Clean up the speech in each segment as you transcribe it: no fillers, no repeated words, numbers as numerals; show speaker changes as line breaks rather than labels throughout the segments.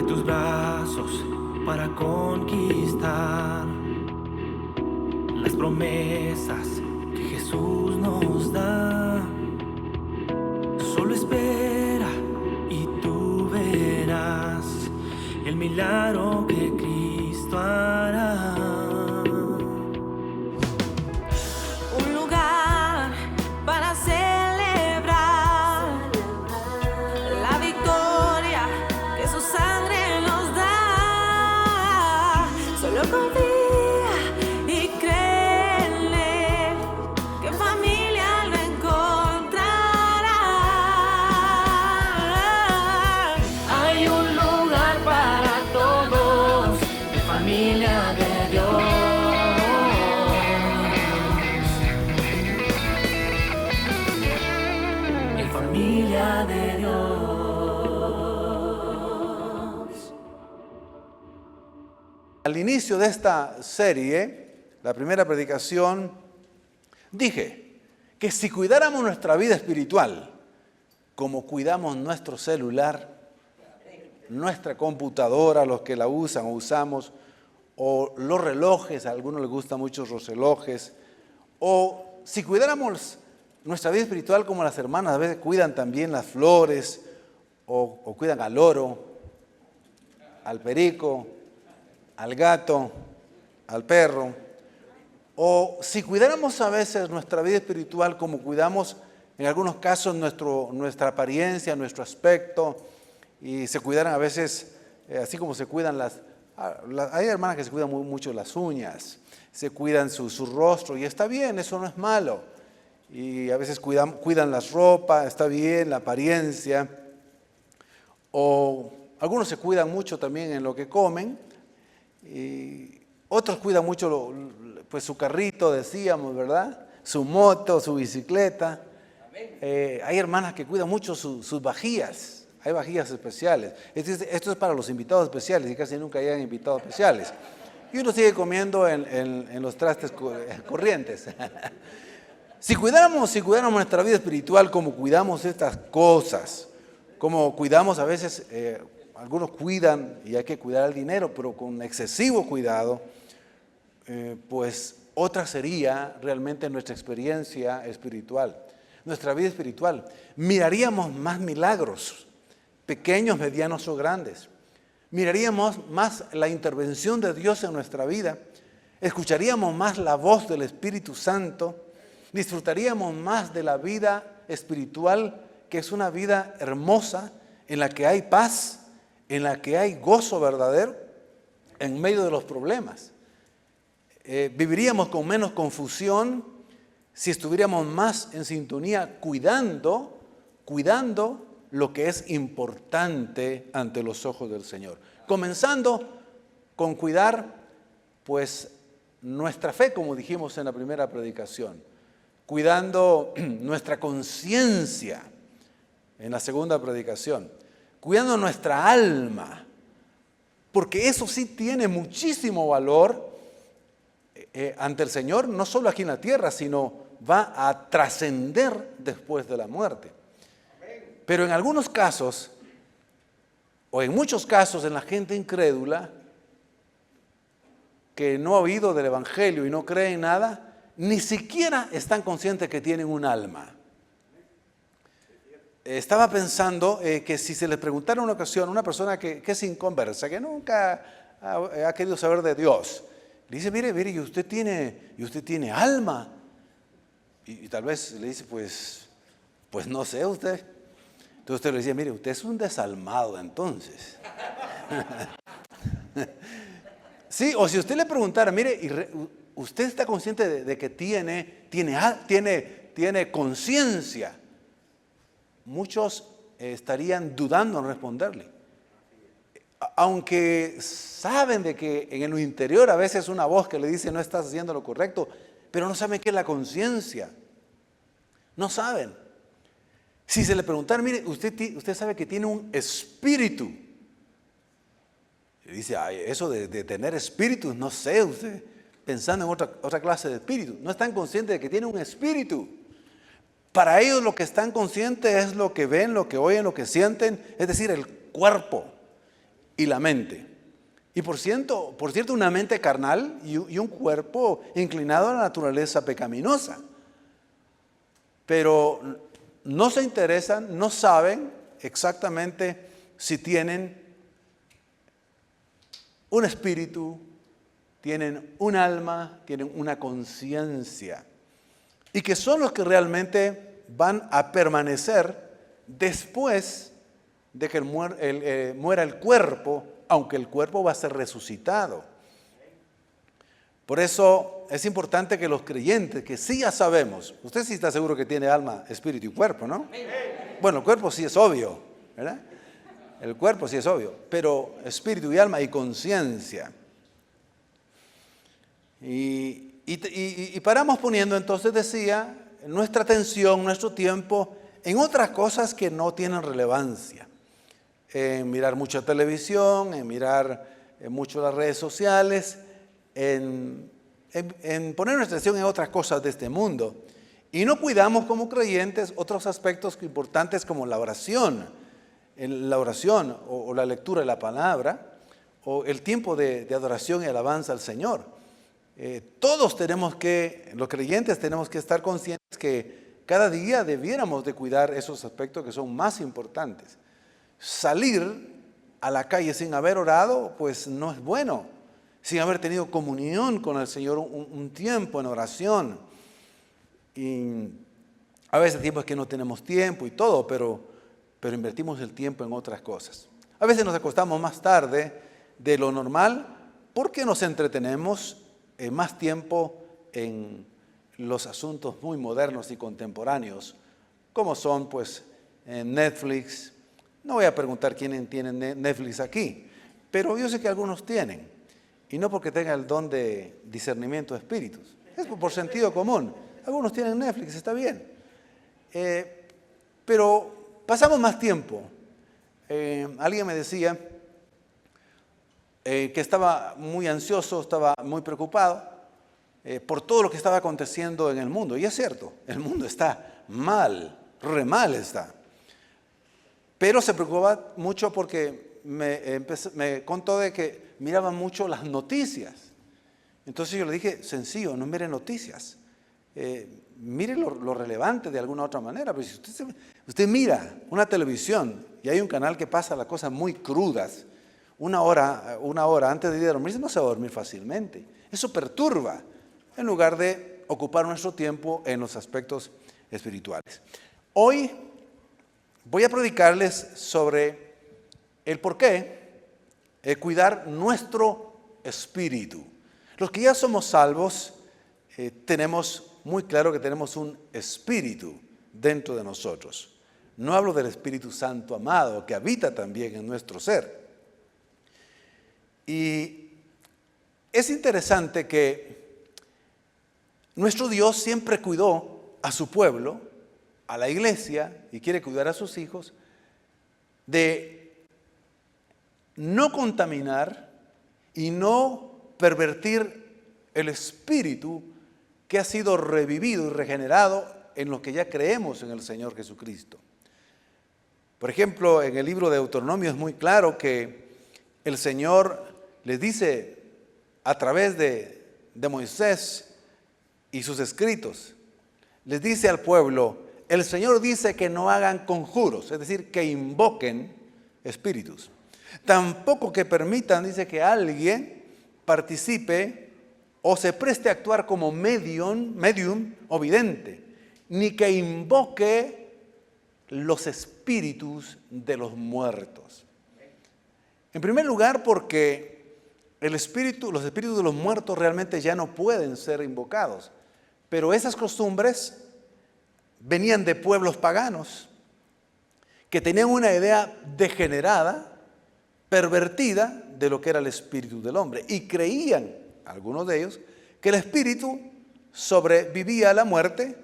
tus brazos para conquistar las promesas que Jesús nos da. Solo espera y tú verás el milagro que Cristo hará.
Un lugar para celebrar la victoria que su sangre nos da. Solo confía y cree en Él, que familia lo encontrará.
Hay un lugar para todos, de familia de Dios. En familia de Dios.
Al inicio de esta serie, la primera predicación, dije que si cuidáramos nuestra vida espiritual, como cuidamos nuestro celular, nuestra computadora, los que la usan o usamos, o los relojes, a algunos les gustan mucho los relojes, o si cuidáramos nuestra vida espiritual como las hermanas a veces cuidan también las flores, o cuidan al loro, al perico, al gato, al perro, o si cuidáramos a veces nuestra vida espiritual como cuidamos en algunos casos nuestra apariencia, nuestro aspecto, y se cuidaran a veces, así como se cuidan hay hermanas que se cuidan mucho las uñas, se cuidan su rostro, y está bien, eso no es malo, y a veces cuidan las ropas, está bien, la apariencia, o algunos se cuidan mucho también en lo que comen, y otros cuidan mucho pues su carrito, decíamos, ¿verdad? Su moto, su bicicleta. Hay hermanas que cuidan mucho sus vajillas. Hay vajillas especiales. Esto es para los invitados especiales y casi nunca llegan invitados especiales. Y uno sigue comiendo en los trastes corrientes. Si cuidáramos nuestra vida espiritual como cuidamos estas cosas, como cuidamos a veces, algunos cuidan y hay que cuidar el dinero, pero con excesivo cuidado, pues otra sería realmente nuestra experiencia espiritual, nuestra vida espiritual. Miraríamos más milagros, pequeños, medianos o grandes. Miraríamos más la intervención de Dios en nuestra vida. Escucharíamos más la voz del Espíritu Santo. Disfrutaríamos más de la vida espiritual, que es una vida hermosa, en la que hay paz, en la que hay gozo verdadero, en medio de los problemas. Viviríamos con menos confusión si estuviéramos más en sintonía, cuidando lo que es importante ante los ojos del Señor. Comenzando con cuidar, pues, nuestra fe, como dijimos en la primera predicación. Cuidando nuestra conciencia en la segunda predicación. Cuidando nuestra alma. Porque eso sí tiene muchísimo valor ante el Señor, no solo aquí en la tierra, sino va a trascender después de la muerte. Pero en algunos casos, o en muchos casos, en la gente incrédula, que no ha oído del Evangelio y no cree en nada, ni siquiera están conscientes que tienen un alma. Estaba pensando que si se les preguntara en una ocasión a una persona que es inconversa, que nunca ha querido saber de Dios, le dice, mire, ¿y usted tiene alma? Y tal vez le dice, pues no sé usted. Entonces usted le decía, mire, usted es un desalmado entonces. Sí, o si usted le preguntara, mire, ¿usted está consciente de que tiene conciencia? Muchos estarían dudando en responderle. Aunque saben de que en lo interior a veces una voz que le dice no estás haciendo lo correcto, pero no saben qué es la conciencia. No saben. Si se le preguntara, mire, usted sabe que tiene un espíritu. Y dice, ay, eso de tener espíritus, no sé, usted pensando en otra clase de espíritu. No están conscientes de que tiene un espíritu. Para ellos lo que están conscientes es lo que ven, lo que oyen, lo que sienten, es decir, el cuerpo. y la mente. Y por cierto, una mente carnal y un cuerpo inclinado a la naturaleza pecaminosa. Pero no se interesan, no saben exactamente si tienen un espíritu, tienen un alma, tienen una conciencia. Y que son los que realmente van a permanecer después de que muera el cuerpo, aunque el cuerpo va a ser resucitado. Por eso es importante que los creyentes, que sí ya sabemos, usted sí está seguro que tiene alma, espíritu y cuerpo, ¿no? Bueno, el cuerpo sí es obvio, ¿verdad? El cuerpo sí es obvio, pero espíritu y alma y conciencia. Y paramos poniendo, entonces decía, nuestra atención, nuestro tiempo en otras cosas que no tienen relevancia. En mirar mucha televisión, en mirar mucho las redes sociales, en poner nuestra atención en otras cosas de este mundo. Y no cuidamos como creyentes otros aspectos importantes como la oración o la lectura de la palabra, o el tiempo de adoración y alabanza al Señor. Todos los creyentes tenemos que estar conscientes que cada día debiéramos de cuidar esos aspectos que son más importantes. Salir a la calle sin haber orado, pues no es bueno, sin haber tenido comunión con el Señor un tiempo en oración. Y a veces tiempo es que no tenemos tiempo y todo, pero invertimos el tiempo en otras cosas. A veces nos acostamos más tarde de lo normal porque nos entretenemos más tiempo en los asuntos muy modernos y contemporáneos, como son pues Netflix. No voy a preguntar quién tiene Netflix aquí, pero yo sé que algunos tienen, y no porque tengan el don de discernimiento de espíritus, es por sentido común. Algunos tienen Netflix, está bien, pero pasamos más tiempo. Alguien me decía que estaba muy ansioso, estaba muy preocupado por todo lo que estaba aconteciendo en el mundo, y es cierto, el mundo está mal, re mal está. Pero se preocupaba mucho porque me contó de que miraba mucho las noticias. Entonces yo le dije, sencillo, no mire noticias. Mire lo relevante de alguna otra manera. Pero si usted mira una televisión y hay un canal que pasa las cosas muy crudas, una hora antes de ir a dormir, no se va a dormir fácilmente. Eso perturba, en lugar de ocupar nuestro tiempo en los aspectos espirituales. Hoy voy a predicarles sobre el por qué cuidar nuestro espíritu. Los que ya somos salvos, tenemos muy claro que tenemos un espíritu dentro de nosotros. No hablo del Espíritu Santo amado que habita también en nuestro ser. Y es interesante que nuestro Dios siempre cuidó a su pueblo, a la iglesia, y quiere cuidar a sus hijos, de no contaminar y no pervertir el espíritu que ha sido revivido y regenerado en los que ya creemos en el Señor Jesucristo. Por ejemplo, en el libro de Deuteronomio es muy claro que el Señor les dice a través de Moisés y sus escritos, les dice al pueblo, el Señor dice que no hagan conjuros, es decir, que invoquen espíritus. Tampoco que permitan, dice, que alguien participe o se preste a actuar como medium o vidente, ni que invoque los espíritus de los muertos. En primer lugar, porque los espíritus de los muertos realmente ya no pueden ser invocados, pero esas costumbres venían de pueblos paganos que tenían una idea degenerada, pervertida de lo que era el espíritu del hombre, y creían, algunos de ellos, que el espíritu sobrevivía a la muerte,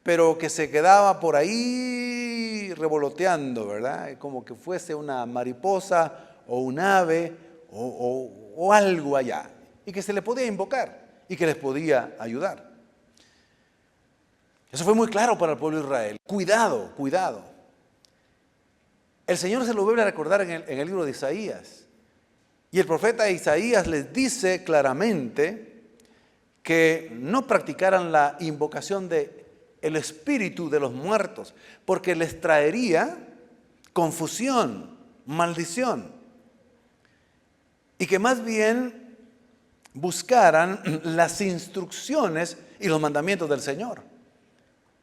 pero que se quedaba por ahí revoloteando, ¿verdad? Como que fuese una mariposa o un ave o algo allá, y que se le podía invocar y que les podía ayudar. Eso fue muy claro para el pueblo de Israel. Cuidado, cuidado. El Señor se lo vuelve a recordar en el libro de Isaías. Y el profeta Isaías les dice claramente que no practicaran la invocación de el espíritu de los muertos, porque les traería confusión, maldición. Y que más bien buscaran las instrucciones y los mandamientos del Señor.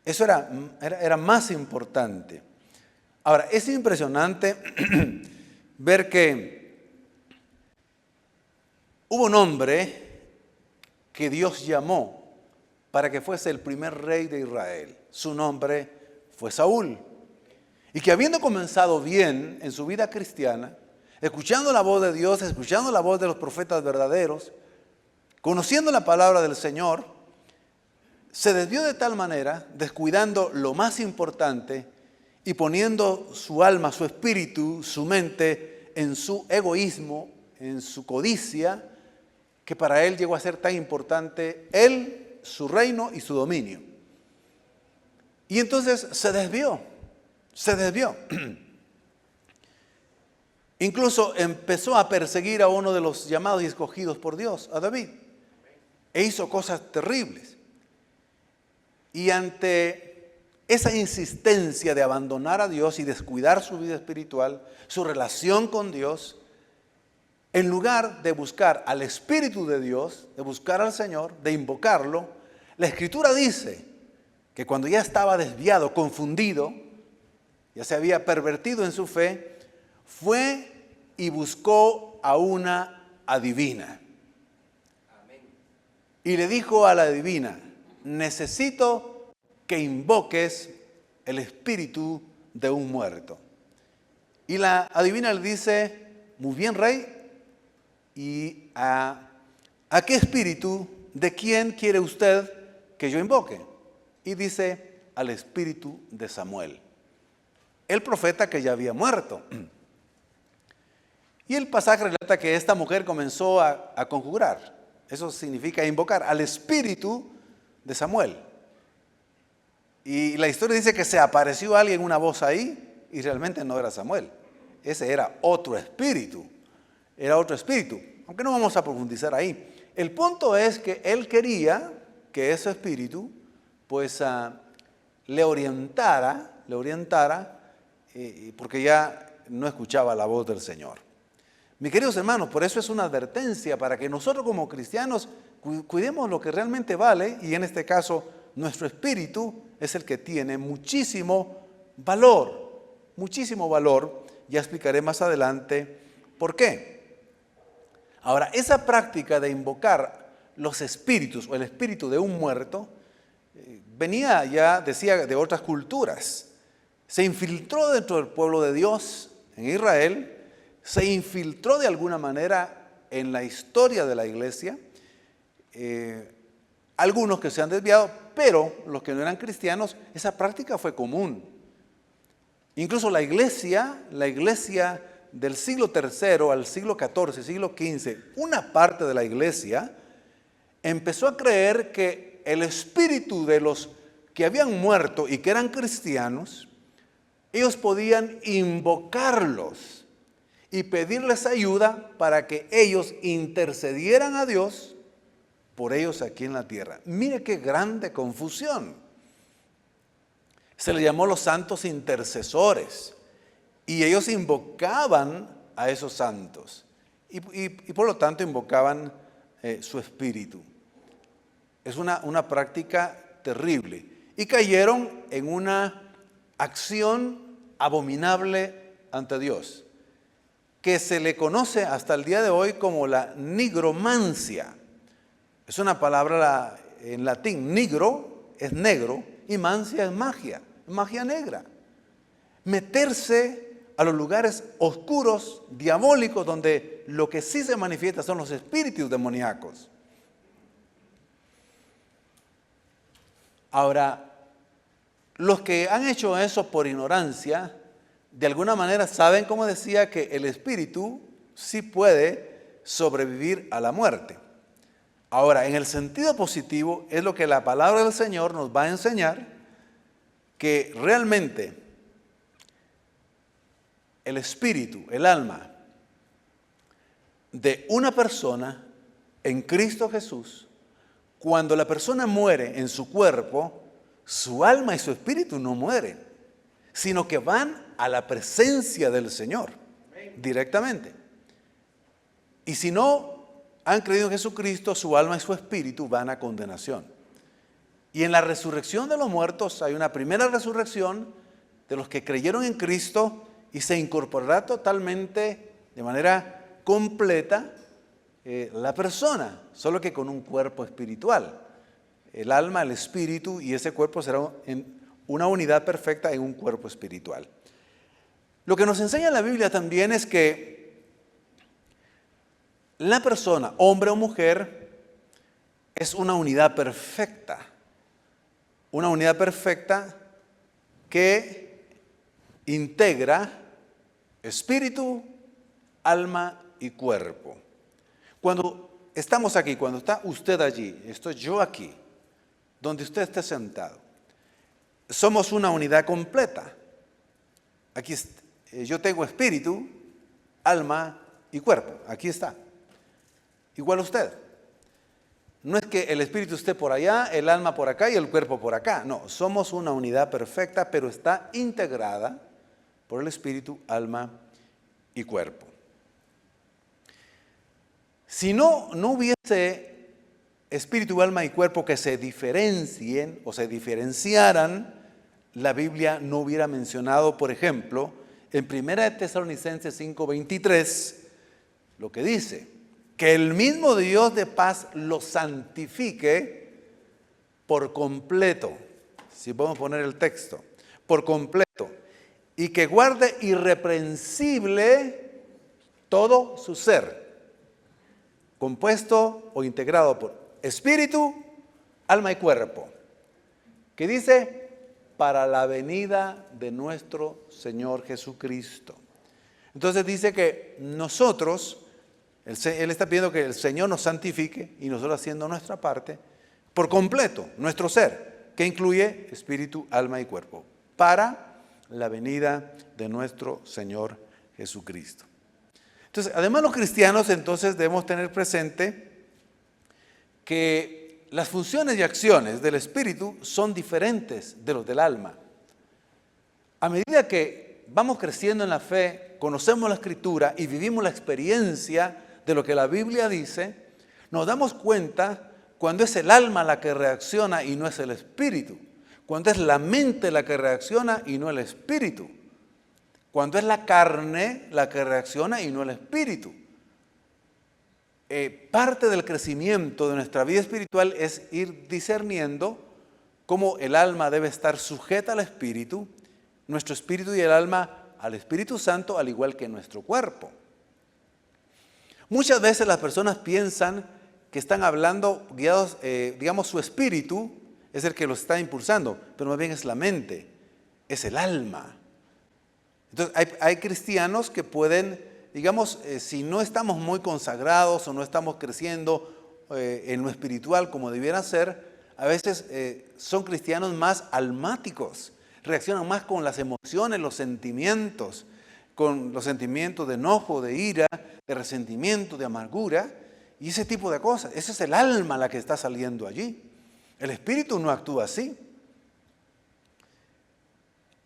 Eso era más importante. Ahora, es impresionante ver que hubo un hombre que Dios llamó para que fuese el primer rey de Israel. Su nombre fue Saúl. Y que habiendo comenzado bien en su vida cristiana, escuchando la voz de Dios, escuchando la voz de los profetas verdaderos, conociendo la palabra del Señor, se desvió de tal manera, descuidando lo más importante y poniendo su alma, su espíritu, su mente en su egoísmo, en su codicia, que para él llegó a ser tan importante él, su reino y su dominio. Y entonces se desvió. Incluso empezó a perseguir a uno de los llamados y escogidos por Dios, a David. E hizo cosas terribles. Y ante esa insistencia de abandonar a Dios y descuidar su vida espiritual, su relación con Dios, en lugar de buscar al Espíritu de Dios, de buscar al Señor, de invocarlo, la Escritura dice que cuando ya estaba desviado, confundido, ya se había pervertido en su fe, fue y buscó a una adivina. Y le dijo a la adivina: necesito que invoques el espíritu de un muerto. Y la adivina le dice: muy bien, rey, ¿y a qué espíritu, de quién quiere usted que yo invoque? Y dice: al espíritu de Samuel, el profeta que ya había muerto. Y el pasaje relata que esta mujer comenzó a conjurar. Eso significa invocar al espíritu de Samuel. Y la historia dice que se apareció alguien, una voz ahí, y realmente no era Samuel. Ese era otro espíritu. Era otro espíritu. Aunque no vamos a profundizar ahí. El punto es que él quería que ese espíritu pues le orientara, porque ya no escuchaba la voz del Señor. Mis queridos hermanos, por eso es una advertencia para que nosotros como cristianos cuidemos lo que realmente vale, y en este caso nuestro espíritu es el que tiene muchísimo valor. Ya explicaré más adelante por qué. Ahora, esa práctica de invocar los espíritus o el espíritu de un muerto venía ya, decía, de otras culturas. Se infiltró dentro del pueblo de Dios en Israel, se infiltró de alguna manera en la historia de la iglesia, algunos que se han desviado, pero los que no eran cristianos, esa práctica fue común. Incluso la iglesia del siglo III al siglo XIV, siglo XV, una parte de la iglesia empezó a creer que el espíritu de los que habían muerto y que eran cristianos, ellos podían invocarlos y pedirles ayuda para que ellos intercedieran a Dios por ellos aquí en la tierra. Mire qué grande confusión. Se les llamó los santos intercesores y ellos invocaban a esos santos y por lo tanto invocaban su espíritu. Es una práctica terrible y cayeron en una acción abominable ante Dios, que se le conoce hasta el día de hoy como la nigromancia. Es una palabra en latín. Nigro es negro y mancia es magia negra. Meterse a los lugares oscuros, diabólicos, donde lo que sí se manifiesta son los espíritus demoníacos. Ahora, los que han hecho eso por ignorancia, de alguna manera saben, como decía, que el espíritu sí puede sobrevivir a la muerte. Ahora, en el sentido positivo, es lo que la palabra del Señor nos va a enseñar, que realmente el espíritu, el alma, de una persona en Cristo Jesús, cuando la persona muere en su cuerpo, su alma y su espíritu no mueren, sino que van a la presencia del Señor directamente. Y si no han creído en Jesucristo, su alma y su espíritu van a condenación. Y en la resurrección de los muertos hay una primera resurrección de los que creyeron en Cristo y se incorporará totalmente, de manera completa, la persona, solo que con un cuerpo espiritual. El alma, el espíritu y ese cuerpo será en una unidad perfecta en un cuerpo espiritual. Lo que nos enseña la Biblia también es que la persona, hombre o mujer, es una unidad perfecta. Una unidad perfecta que integra espíritu, alma y cuerpo. Cuando estamos aquí, cuando está usted allí, estoy yo aquí, donde usted esté sentado, somos una unidad completa. Aquí yo tengo espíritu, alma y cuerpo. Aquí está. Igual usted. No es que el espíritu esté por allá, el alma por acá y el cuerpo por acá. No, somos una unidad perfecta, pero está integrada por el espíritu, alma y cuerpo. Si no hubiese espíritu, alma y cuerpo que se diferencien o se diferenciaran, la Biblia no hubiera mencionado, por ejemplo, en 1 Tesalonicenses 5:23, lo que dice, que el mismo Dios de paz los santifique por completo. Si podemos poner el texto, por completo, y que guarde irreprensible todo su ser, compuesto o integrado por espíritu, alma y cuerpo, que dice, para la venida de nuestro Señor Jesucristo. Entonces dice que nosotros, Él está pidiendo que el Señor nos santifique y nosotros haciendo nuestra parte, por completo, nuestro ser, que incluye espíritu, alma y cuerpo, para la venida de nuestro Señor Jesucristo. Entonces, además los cristianos entonces debemos tener presente que las funciones y acciones del espíritu son diferentes de los del alma. A medida que vamos creciendo en la fe, conocemos la Escritura y vivimos la experiencia de lo que la Biblia dice, nos damos cuenta cuando es el alma la que reacciona y no es el espíritu, cuando es la mente la que reacciona y no el espíritu, cuando es la carne la que reacciona y no el espíritu. Parte del crecimiento de nuestra vida espiritual es ir discerniendo cómo el alma debe estar sujeta al espíritu, nuestro espíritu y el alma al Espíritu Santo, al igual que nuestro cuerpo. Muchas veces las personas piensan que están hablando guiados, digamos, su espíritu es el que los está impulsando, pero más bien es la mente, es el alma. Entonces hay cristianos que pueden, digamos, si no estamos muy consagrados o no estamos creciendo en lo espiritual como debiera ser, a veces son cristianos más almáticos, reaccionan más con las emociones, los sentimientos, con los sentimientos de enojo, de ira, de resentimiento, de amargura y ese tipo de cosas. Esa es el alma la que está saliendo allí. El espíritu no actúa así.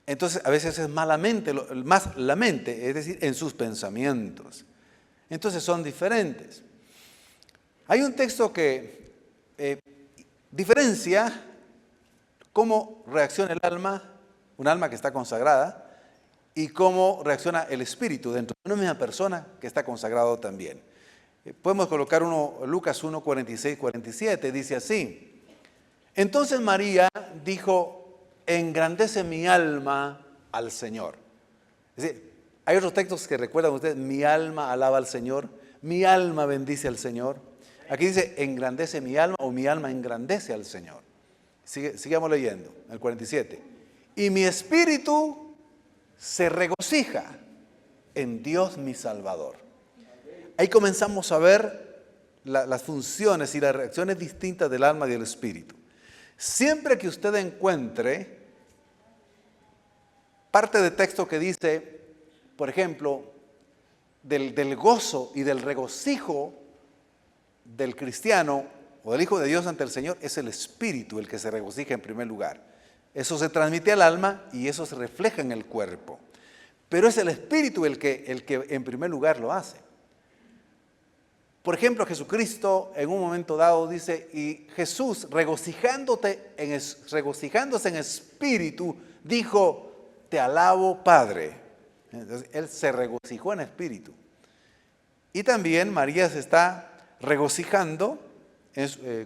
Entonces a veces es más la mente, es decir, en sus pensamientos. Entonces son diferentes. Hay un texto que diferencia cómo reacciona el alma, un alma que está consagrada, y cómo reacciona el espíritu dentro de una misma persona que está consagrado también. Podemos colocar Lucas 1, 46, 47, dice así. Entonces María dijo, engrandece mi alma al Señor. Es decir, hay otros textos que recuerdan ustedes, mi alma alaba al Señor, mi alma bendice al Señor. Aquí dice, engrandece mi alma o mi alma engrandece al Señor. Sigamos leyendo, el 47. Y mi espíritu se regocija en Dios mi Salvador. Ahí comenzamos a ver las funciones y las reacciones distintas del alma y del espíritu. Siempre que usted encuentre parte de texto que dice, por ejemplo, del gozo y del regocijo del cristiano o del Hijo de Dios ante el Señor es el espíritu el que se regocija en primer lugar. Eso se transmite al alma y eso se refleja en el cuerpo. Pero es el espíritu el que en primer lugar lo hace. Por ejemplo, Jesucristo en un momento dado dice, y Jesús regocijándose en espíritu, dijo, te alabo Padre. Entonces, Él se regocijó en espíritu. Y también María se está regocijando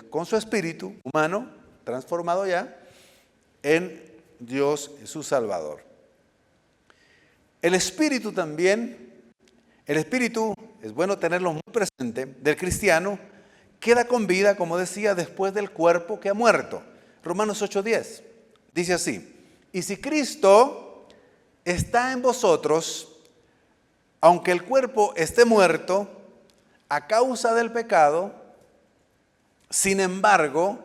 con su espíritu humano, transformado ya, en Dios su Salvador. El espíritu también, el espíritu, es bueno tenerlo muy presente, del cristiano, queda con vida, como decía, después del cuerpo que ha muerto. Romanos 8:10 dice así, y si Cristo está en vosotros, aunque el cuerpo esté muerto a causa del pecado, sin embargo,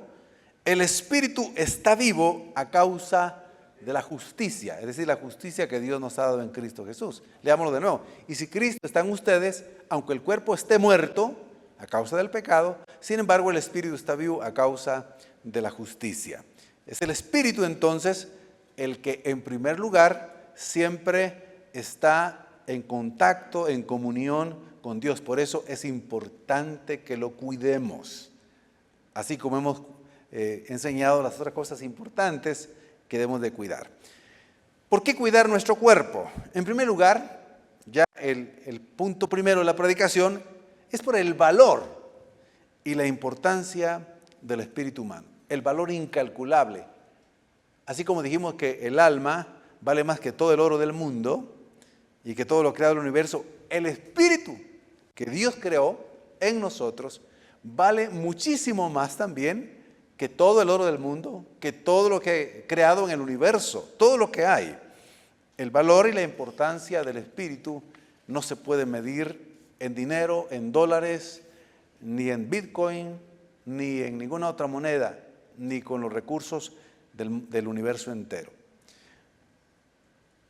el espíritu está vivo a causa de la justicia, es decir, la justicia que Dios nos ha dado en Cristo Jesús. Leámoslo de nuevo. Y si Cristo está en ustedes, aunque el cuerpo esté muerto a causa del pecado, sin embargo el espíritu está vivo a causa de la justicia. Es el espíritu entonces el que en primer lugar siempre está en contacto, en comunión con Dios. Por eso es importante que lo cuidemos. Así como hemos enseñado las otras cosas importantes que debemos de cuidar. ¿Por qué cuidar nuestro cuerpo? En primer lugar, ya el punto primero de la predicación es por el valor y la importancia del espíritu humano. El valor incalculable. Así como dijimos que el alma vale más que todo el oro del mundo y que todo lo creado del universo, el espíritu que Dios creó en nosotros vale muchísimo más también que todo el oro del mundo, que todo lo que he creado en el universo, todo lo que hay. El valor y la importancia del espíritu no se puede medir en dinero, en dólares, ni en Bitcoin, ni en ninguna otra moneda, ni con los recursos del universo entero.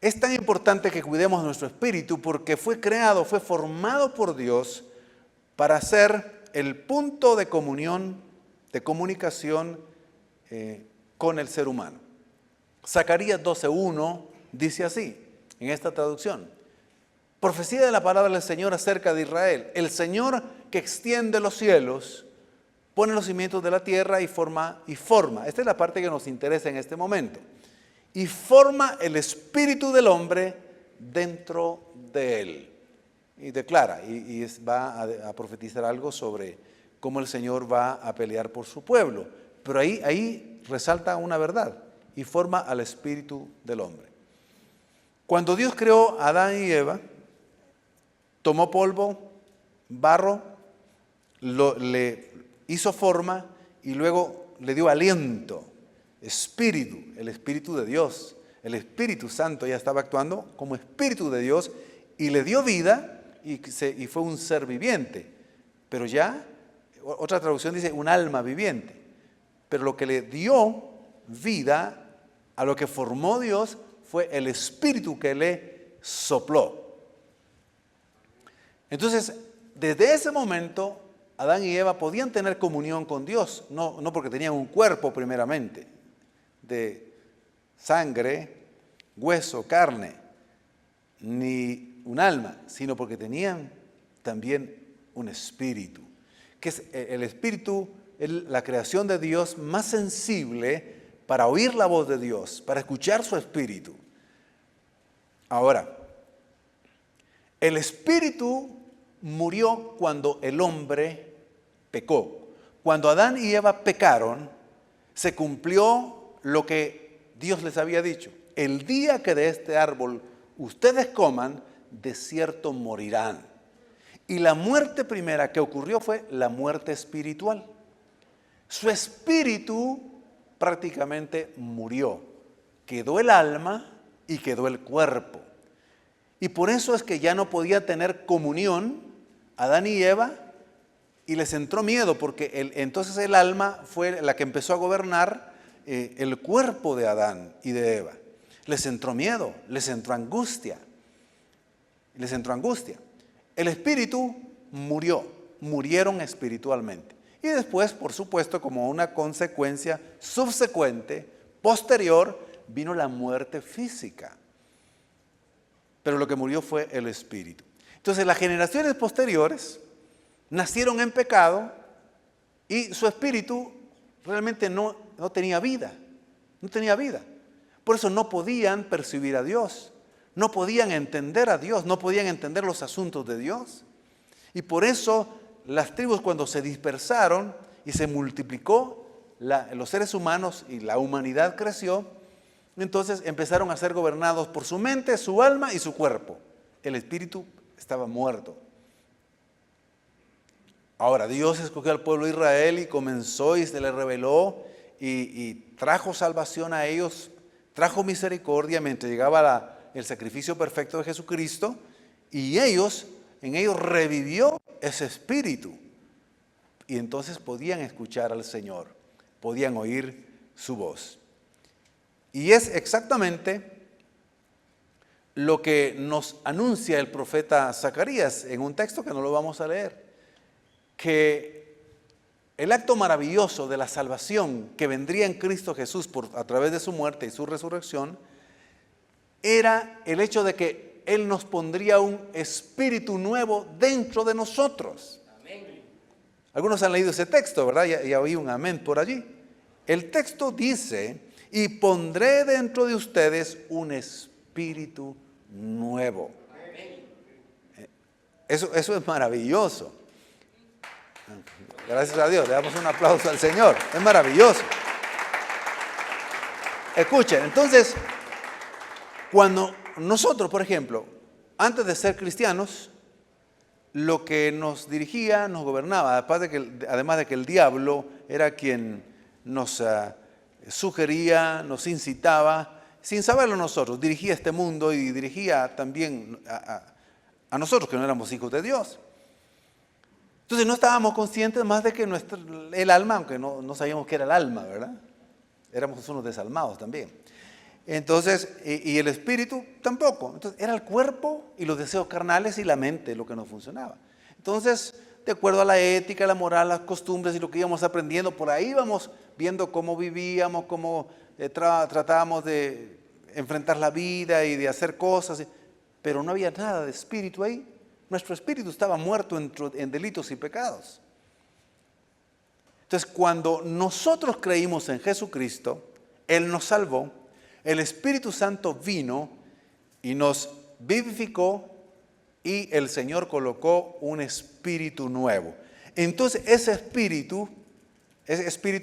Es tan importante que cuidemos nuestro espíritu porque fue creado, fue formado por Dios para ser el punto de comunión, de comunicación con el ser humano. Zacarías 12:1 dice así, en esta traducción, profecía de la palabra del Señor acerca de Israel, el Señor que extiende los cielos, pone los cimientos de la tierra y forma, esta es la parte que nos interesa en este momento, y forma el espíritu del hombre dentro de él. Y declara, va a profetizar algo sobre cómo el Señor va a pelear por su pueblo. Pero ahí resalta una verdad, y forma al espíritu del hombre. Cuando Dios creó a Adán y Eva, tomó polvo, barro, le hizo forma y luego le dio aliento, espíritu, el espíritu de Dios. El Espíritu Santo ya estaba actuando como espíritu de Dios y le dio vida y fue un ser viviente. Pero ya, otra traducción dice un alma viviente. Pero lo que le dio vida a lo que formó Dios fue el espíritu que le sopló. Entonces, desde ese momento, Adán y Eva podían tener comunión con Dios, no porque tenían un cuerpo primeramente, de sangre, hueso, carne, ni un alma, sino porque tenían también un espíritu, que es el espíritu, la creación de Dios más sensible para oír la voz de Dios, para escuchar su espíritu. Ahora, el espíritu murió cuando el hombre pecó. Cuando Adán y Eva pecaron, se cumplió lo que Dios les había dicho. El día que de este árbol ustedes coman, de cierto morirán. Y la muerte primera que ocurrió fue la muerte espiritual. Su espíritu prácticamente murió. Quedó el alma y quedó el cuerpo. Y por eso es que ya no podía tener comunión Adán y Eva, y les entró miedo, porque entonces el alma fue la que empezó a gobernar el cuerpo de Adán y de Eva. Les entró miedo, les entró angustia. el espíritu murieron espiritualmente. Y después, por supuesto, como una consecuencia subsecuente, posterior, vino la muerte física. Pero lo que murió fue el espíritu. Entonces las generaciones posteriores nacieron en pecado y su espíritu realmente no tenía vida. No tenía vida. Por eso no podían percibir a Dios. No podían entender a Dios. No podían entender los asuntos de Dios. Y por eso las tribus, cuando se dispersaron y se multiplicó los seres humanos y la humanidad creció, entonces empezaron a ser gobernados por su mente, su alma y su cuerpo. El espíritu estaba muerto. Ahora, Dios escogió al pueblo de Israel y comenzó y se le reveló y trajo salvación a ellos, trajo misericordia mientras llegaba el sacrificio perfecto de Jesucristo, y en ellos revivió ese espíritu. Y entonces podían escuchar al Señor, podían oír su voz. Y es exactamente lo que nos anuncia el profeta Zacarías en un texto que no lo vamos a leer, que el acto maravilloso de la salvación que vendría en Cristo Jesús a través de su muerte y su resurrección era el hecho de que Él nos pondría un espíritu nuevo dentro de nosotros. Amén. Algunos han leído ese texto, ¿verdad? Ya oí un amén por allí. El texto dice: y pondré dentro de ustedes un espíritu nuevo. Eso es maravilloso. Gracias a Dios, le damos un aplauso al Señor. Es maravilloso. Escuchen, entonces, cuando nosotros, por ejemplo, antes de ser cristianos, lo que nos dirigía, nos gobernaba, además de que el diablo era quien nos sugería, nos incitaba, sin saberlo nosotros, dirigía este mundo y dirigía también a nosotros que no éramos hijos de Dios. Entonces no estábamos conscientes más de que el alma, aunque no sabíamos qué era el alma, ¿verdad? Éramos unos desalmados también. Entonces, y el espíritu tampoco. Entonces era el cuerpo y los deseos carnales y la mente lo que no funcionaba. Entonces, de acuerdo a la ética, la moral, las costumbres y lo que íbamos aprendiendo, por ahí íbamos viendo cómo vivíamos, cómo tratábamos de enfrentar la vida y de hacer cosas, pero no había nada de espíritu ahí. Nuestro espíritu estaba muerto en delitos y pecados. Entonces, cuando nosotros creímos en Jesucristo, Él nos salvó, el Espíritu Santo vino y nos vivificó, y el Señor colocó un espíritu nuevo. Entonces ese espíritu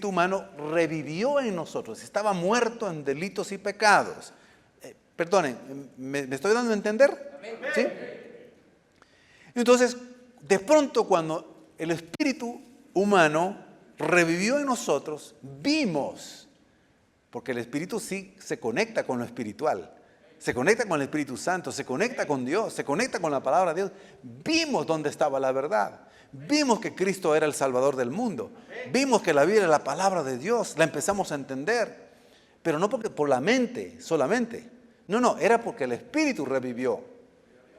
humano revivió en nosotros. Estaba muerto en delitos y pecados. Perdonen, ¿me estoy dando a entender? ¿Sí? Entonces, de pronto, cuando el espíritu humano revivió en nosotros, vimos, porque el espíritu sí se conecta con lo espiritual, se conecta con el Espíritu Santo, se conecta con Dios, se conecta con la palabra de Dios. Vimos dónde estaba la verdad. Vimos que Cristo era el Salvador del mundo. Vimos que la Biblia era la palabra de Dios. La empezamos a entender. Pero no por la mente solamente. No, era porque el Espíritu revivió.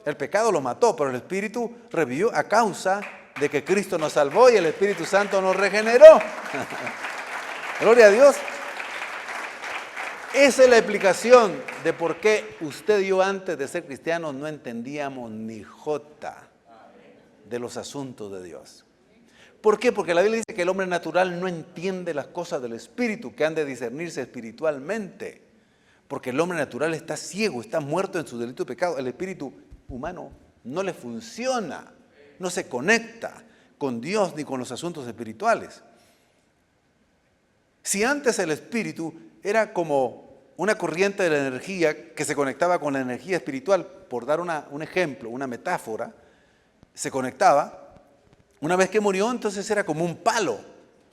El pecado lo mató, pero el Espíritu revivió a causa de que Cristo nos salvó y el Espíritu Santo nos regeneró. Gloria a Dios. Esa es la explicación de por qué usted y yo antes de ser cristianos no entendíamos ni jota de los asuntos de Dios. ¿Por qué? Porque la Biblia dice que el hombre natural no entiende las cosas del Espíritu, que han de discernirse espiritualmente. Porque el hombre natural está ciego, está muerto en su delito y pecado. El espíritu humano no le funciona, no se conecta con Dios ni con los asuntos espirituales. Si antes el espíritu era como una corriente de la energía que se conectaba con la energía espiritual, por dar un ejemplo, una metáfora, se conectaba. Una vez que murió, entonces era como un palo.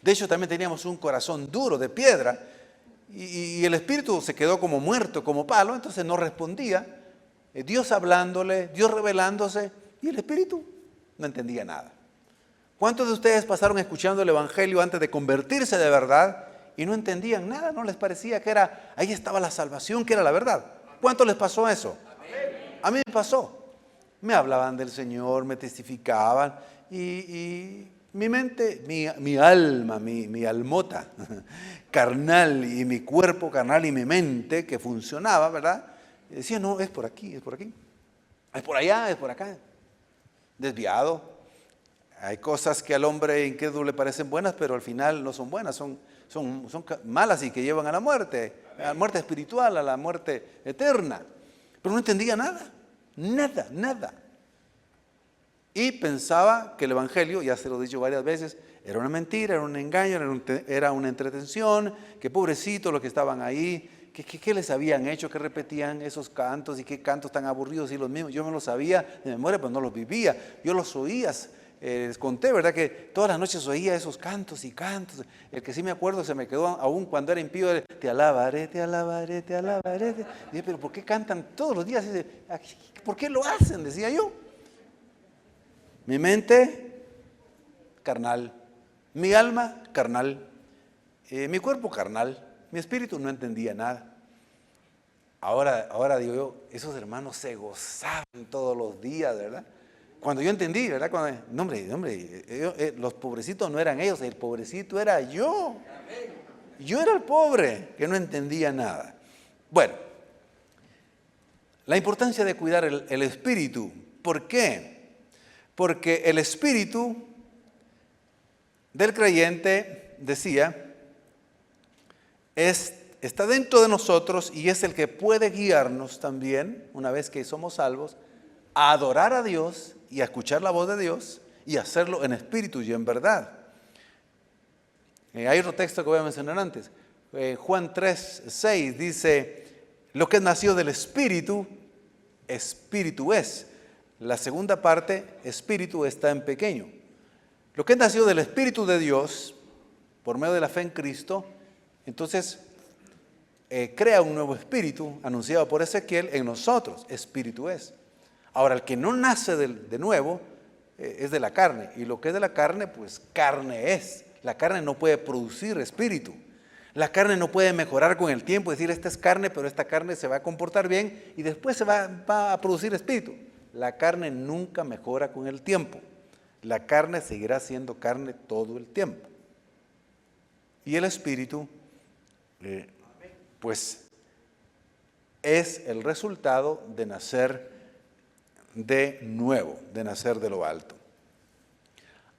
De hecho, también teníamos un corazón duro de piedra y el espíritu se quedó como muerto, como palo, entonces no respondía. Dios hablándole, Dios revelándose, y el espíritu no entendía nada. ¿Cuántos de ustedes pasaron escuchando el evangelio antes de convertirse de verdad y no entendían nada? ¿No les parecía que ahí estaba la salvación, que era la verdad? ¿Cuánto les pasó eso? A mí me pasó. me hablaban del Señor, me testificaban y mi mente, mi alma, mi almota carnal y mi cuerpo carnal y mi mente que funcionaba, ¿verdad? Decía, no, es por aquí, es por aquí, es por allá, es por acá. Desviado. Hay cosas que al hombre incrédulo le parecen buenas, pero al final no son buenas, son malas y que llevan a la muerte espiritual, a la muerte eterna. Pero no entendía nada, nada. Y pensaba que el Evangelio, ya se lo he dicho varias veces, era una mentira, era un engaño, era una entretención, que pobrecito los que estaban ahí, ¿qué les habían hecho? Que repetían esos cantos y qué cantos tan aburridos y los mismos. Yo me los sabía de memoria, pero no los vivía. Yo los oía. Les conté, ¿verdad? Que todas las noches oía esos cantos y cantos. El que sí me acuerdo se me quedó aún cuando era impío. Te alabaré, te alabaré, te alabaré. Dije, pero ¿por qué cantan todos los días? ¿Por qué lo hacen? Decía yo. Mi mente, carnal. Mi alma, carnal. Mi cuerpo, carnal. Mi espíritu no entendía nada. Ahora digo yo, esos hermanos se gozaban todos los días, ¿verdad? Cuando yo entendí, ¿verdad? No, hombre, los pobrecitos no eran ellos, el pobrecito era yo. Yo era el pobre que no entendía nada. Bueno, la importancia de cuidar el espíritu. ¿Por qué? Porque el espíritu del creyente, decía, está dentro de nosotros y es el que puede guiarnos también, una vez que somos salvos, a adorar a Dios y a escuchar la voz de Dios y hacerlo en espíritu y en verdad. Hay otro texto que voy a mencionar antes. Juan 3:6 dice, lo que es nacido del espíritu, espíritu es. La segunda parte, espíritu, está en pequeño. Lo que es nacido del Espíritu de Dios, por medio de la fe en Cristo, entonces crea un nuevo espíritu, anunciado por Ezequiel, en nosotros. Espíritu es. Ahora, el que no nace de nuevo es de la carne. Y lo que es de la carne, pues carne es. La carne no puede producir espíritu. La carne no puede mejorar con el tiempo, decir, esta es carne, pero esta carne se va a comportar bien y después se va a producir espíritu. La carne nunca mejora con el tiempo. La carne seguirá siendo carne todo el tiempo. Y el espíritu, pues, es el resultado de nacer de nuevo, de nacer de lo alto.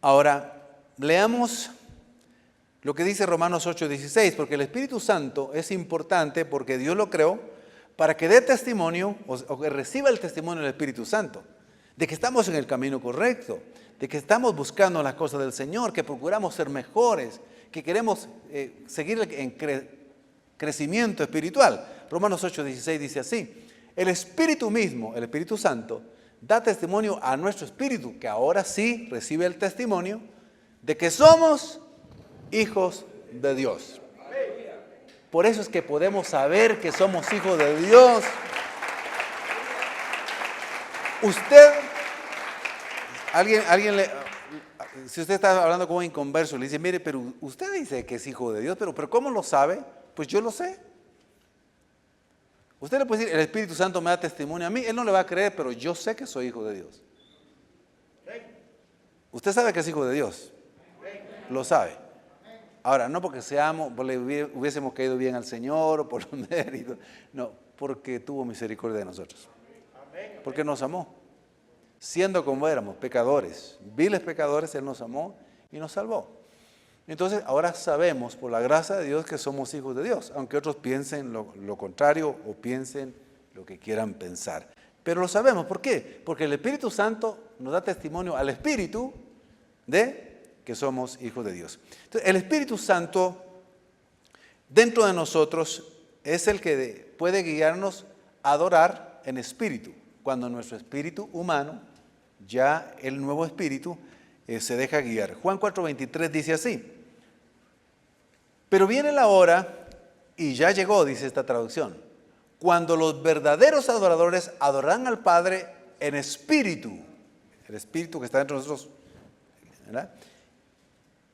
Ahora, leamos lo que dice Romanos 8:16, porque el Espíritu Santo es importante porque Dios lo creó para que dé testimonio, o que reciba el testimonio del Espíritu Santo, de que estamos en el camino correcto, de que estamos buscando las cosas del Señor, que procuramos ser mejores, que queremos seguir en crecimiento espiritual. Romanos 8:16 dice así, el Espíritu mismo, el Espíritu Santo, da testimonio a nuestro espíritu, que ahora sí recibe el testimonio de que somos hijos de Dios. Por eso es que podemos saber que somos hijos de Dios. Usted, si usted está hablando con un inconverso, le dice, mire, pero usted dice que es hijo de Dios, pero ¿cómo lo sabe? Pues yo lo sé. Usted le puede decir, el Espíritu Santo me da testimonio a mí, él no le va a creer, pero yo sé que soy hijo de Dios. Usted sabe que es hijo de Dios, lo sabe. Ahora, no porque le hubiésemos caído bien al Señor o por los méritos, no, porque tuvo misericordia de nosotros. Porque nos amó. Siendo como éramos, pecadores, viles pecadores, Él nos amó y nos salvó. Entonces, ahora sabemos por la gracia de Dios que somos hijos de Dios, aunque otros piensen lo contrario o piensen lo que quieran pensar. Pero lo sabemos, ¿por qué? Porque el Espíritu Santo nos da testimonio al Espíritu de que somos hijos de Dios. Entonces, el Espíritu Santo dentro de nosotros es el que puede guiarnos a adorar en espíritu, cuando nuestro espíritu humano, ya el nuevo espíritu, se deja guiar. Juan 4:23 dice así, pero viene la hora, y ya llegó, dice esta traducción, cuando los verdaderos adoradores adorarán al Padre en espíritu, el espíritu que está dentro de nosotros, ¿verdad?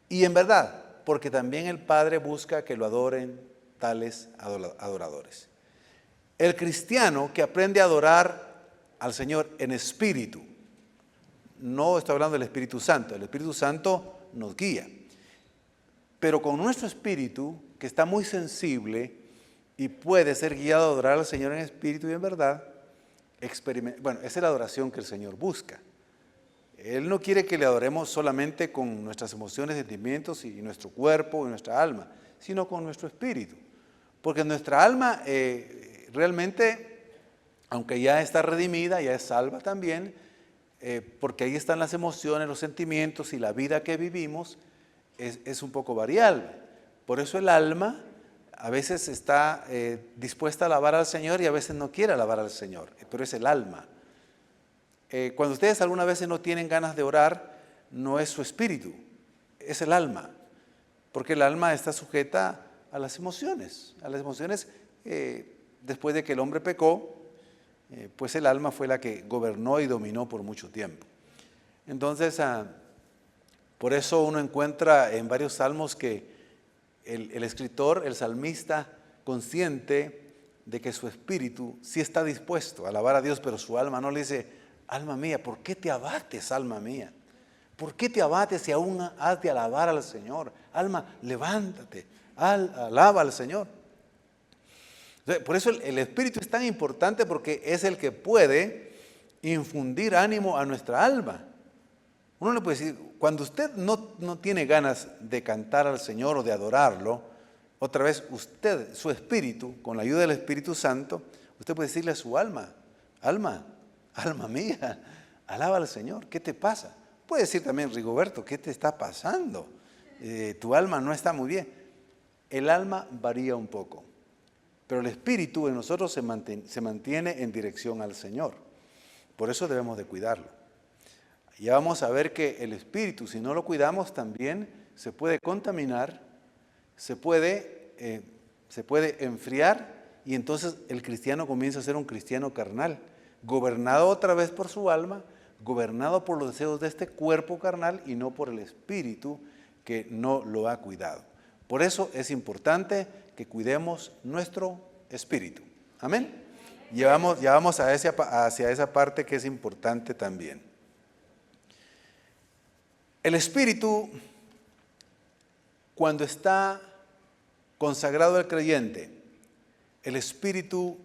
Y en verdad, porque también el Padre busca que lo adoren tales adoradores. El cristiano que aprende a adorar al Señor en espíritu, no estoy hablando del Espíritu Santo. El Espíritu Santo nos guía. Pero con nuestro espíritu, que está muy sensible y puede ser guiado a adorar al Señor en espíritu y en verdad, bueno, esa es la adoración que el Señor busca. Él no quiere que le adoremos solamente con nuestras emociones, sentimientos y nuestro cuerpo y nuestra alma, sino con nuestro espíritu. Porque nuestra alma realmente, aunque ya está redimida, ya es salva también, porque ahí están las emociones, los sentimientos y la vida que vivimos, es un poco variable. Por eso el alma a veces está dispuesta a alabar al Señor y a veces no quiere alabar al Señor, pero es el alma. Cuando ustedes algunas veces no tienen ganas de orar, no es su espíritu, es el alma, porque el alma está sujeta a las emociones. Después de que el hombre pecó, pues el alma fue la que gobernó y dominó por mucho tiempo. Entonces, por eso uno encuentra en varios salmos que el escritor, el salmista, consciente de que su espíritu sí está dispuesto a alabar a Dios, pero su alma no le dice: alma mía, ¿por qué te abates, alma mía? ¿Por qué te abates si aún has de alabar al Señor? Alma, levántate, alaba al Señor. Por eso el espíritu es tan importante, porque es el que puede infundir ánimo a nuestra alma. Uno le puede decir, cuando usted no tiene ganas de cantar al Señor o de adorarlo, otra vez usted, su espíritu, con la ayuda del Espíritu Santo, usted puede decirle a su alma: alma mía, alaba al Señor. ¿Qué te pasa? Puede decir también: Rigoberto, ¿qué te está pasando? Tu alma no está muy bien. El alma varía un poco, pero el espíritu en nosotros se mantiene en dirección al Señor. Por eso debemos de cuidarlo. Ya vamos a ver que el espíritu, si no lo cuidamos, también se puede contaminar, se puede enfriar, y entonces el cristiano comienza a ser un cristiano carnal, gobernado otra vez por su alma, gobernado por los deseos de este cuerpo carnal y no por el espíritu que no lo ha cuidado. Por eso es importante que cuidemos nuestro espíritu. Amén. Ya vamos hacia esa parte que es importante también. El espíritu, cuando está consagrado al creyente, el espíritu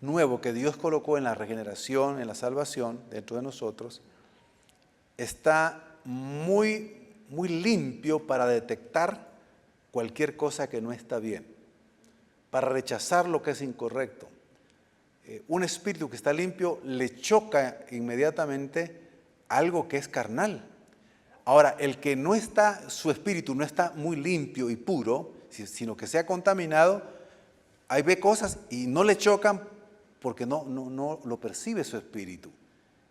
nuevo que Dios colocó en la regeneración, en la salvación dentro de nosotros, está muy, muy limpio para detectar cualquier cosa que no está bien, para rechazar lo que es incorrecto. Un espíritu que está limpio le choca inmediatamente algo que es carnal. Ahora, el que no está, su espíritu no está muy limpio y puro, sino que se ha contaminado, ahí ve cosas y no le chocan porque no lo percibe su espíritu.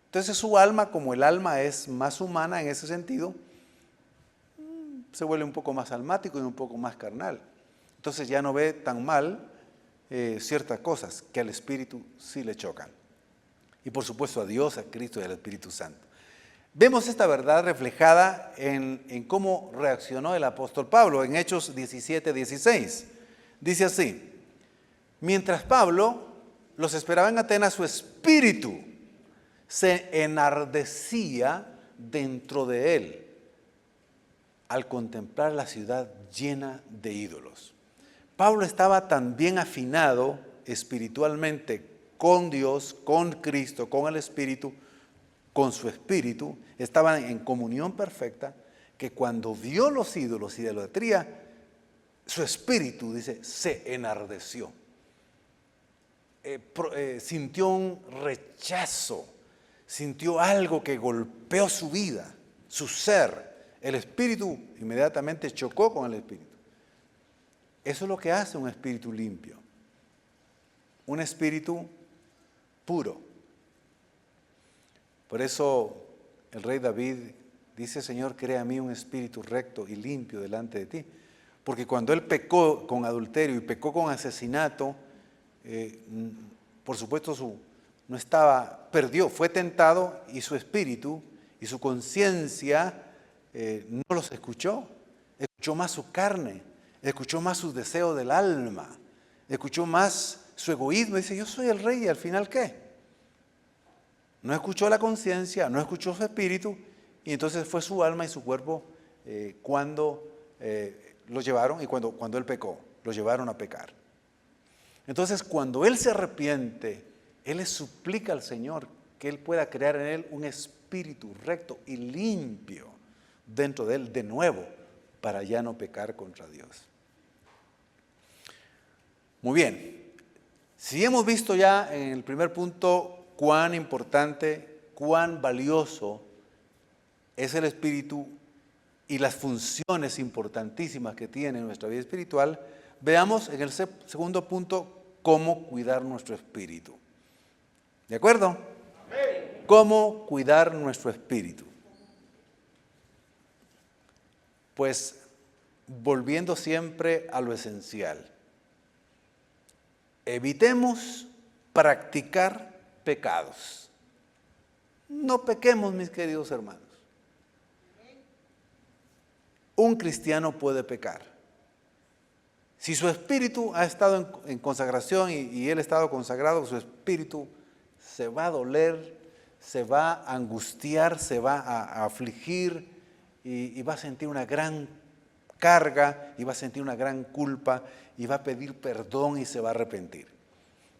Entonces su alma, como el alma es más humana en ese sentido, se vuelve un poco más almático y un poco más carnal. Entonces ya no ve tan mal ciertas cosas que al espíritu sí le chocan. Y por supuesto a Dios, a Cristo y al Espíritu Santo. Vemos esta verdad reflejada en cómo reaccionó el apóstol Pablo en Hechos 17:16. Dice así: mientras Pablo los esperaba en Atenas, su espíritu se enardecía dentro de él al contemplar la ciudad llena de ídolos. Pablo estaba tan bien afinado espiritualmente con Dios, con Cristo, con el Espíritu, con su espíritu, estaban en comunión perfecta, que cuando vio los ídolos y la idolatría, su espíritu, dice, se enardeció. Sintió un rechazo, sintió algo que golpeó su vida, su ser. El espíritu inmediatamente chocó con el espíritu. Eso es lo que hace un espíritu limpio, un espíritu puro. Por eso el rey David dice: Señor, crea en mí un espíritu recto y limpio delante de ti. Porque cuando él pecó con adulterio y pecó con asesinato, por supuesto perdió, fue tentado, y su espíritu y su conciencia no los escuchó más su carne, escuchó más sus deseos del alma, escuchó más su egoísmo. Dice: yo soy el rey, y al final ¿qué? No escuchó la conciencia, no escuchó su espíritu, y entonces fue su alma y su cuerpo cuando lo llevaron, y cuando él pecó, lo llevaron a pecar. Entonces, cuando él se arrepiente, él le suplica al Señor que él pueda crear en él un espíritu recto y limpio dentro de él de nuevo, para ya no pecar contra Dios. Muy bien, si hemos visto ya en el primer punto cuán importante, cuán valioso es el espíritu y las funciones importantísimas que tiene en nuestra vida espiritual, veamos en el segundo punto cómo cuidar nuestro espíritu. ¿De acuerdo? Amén. ¿Cómo cuidar nuestro espíritu? Pues volviendo siempre a lo esencial. Evitemos practicar pecados. No pequemos, mis queridos hermanos. Un cristiano puede pecar. Si su espíritu ha estado en consagración y él ha estado consagrado, su espíritu se va a doler, se va a angustiar, se va a afligir y va a sentir una gran carga y va a sentir una gran culpa y va a pedir perdón y se va a arrepentir.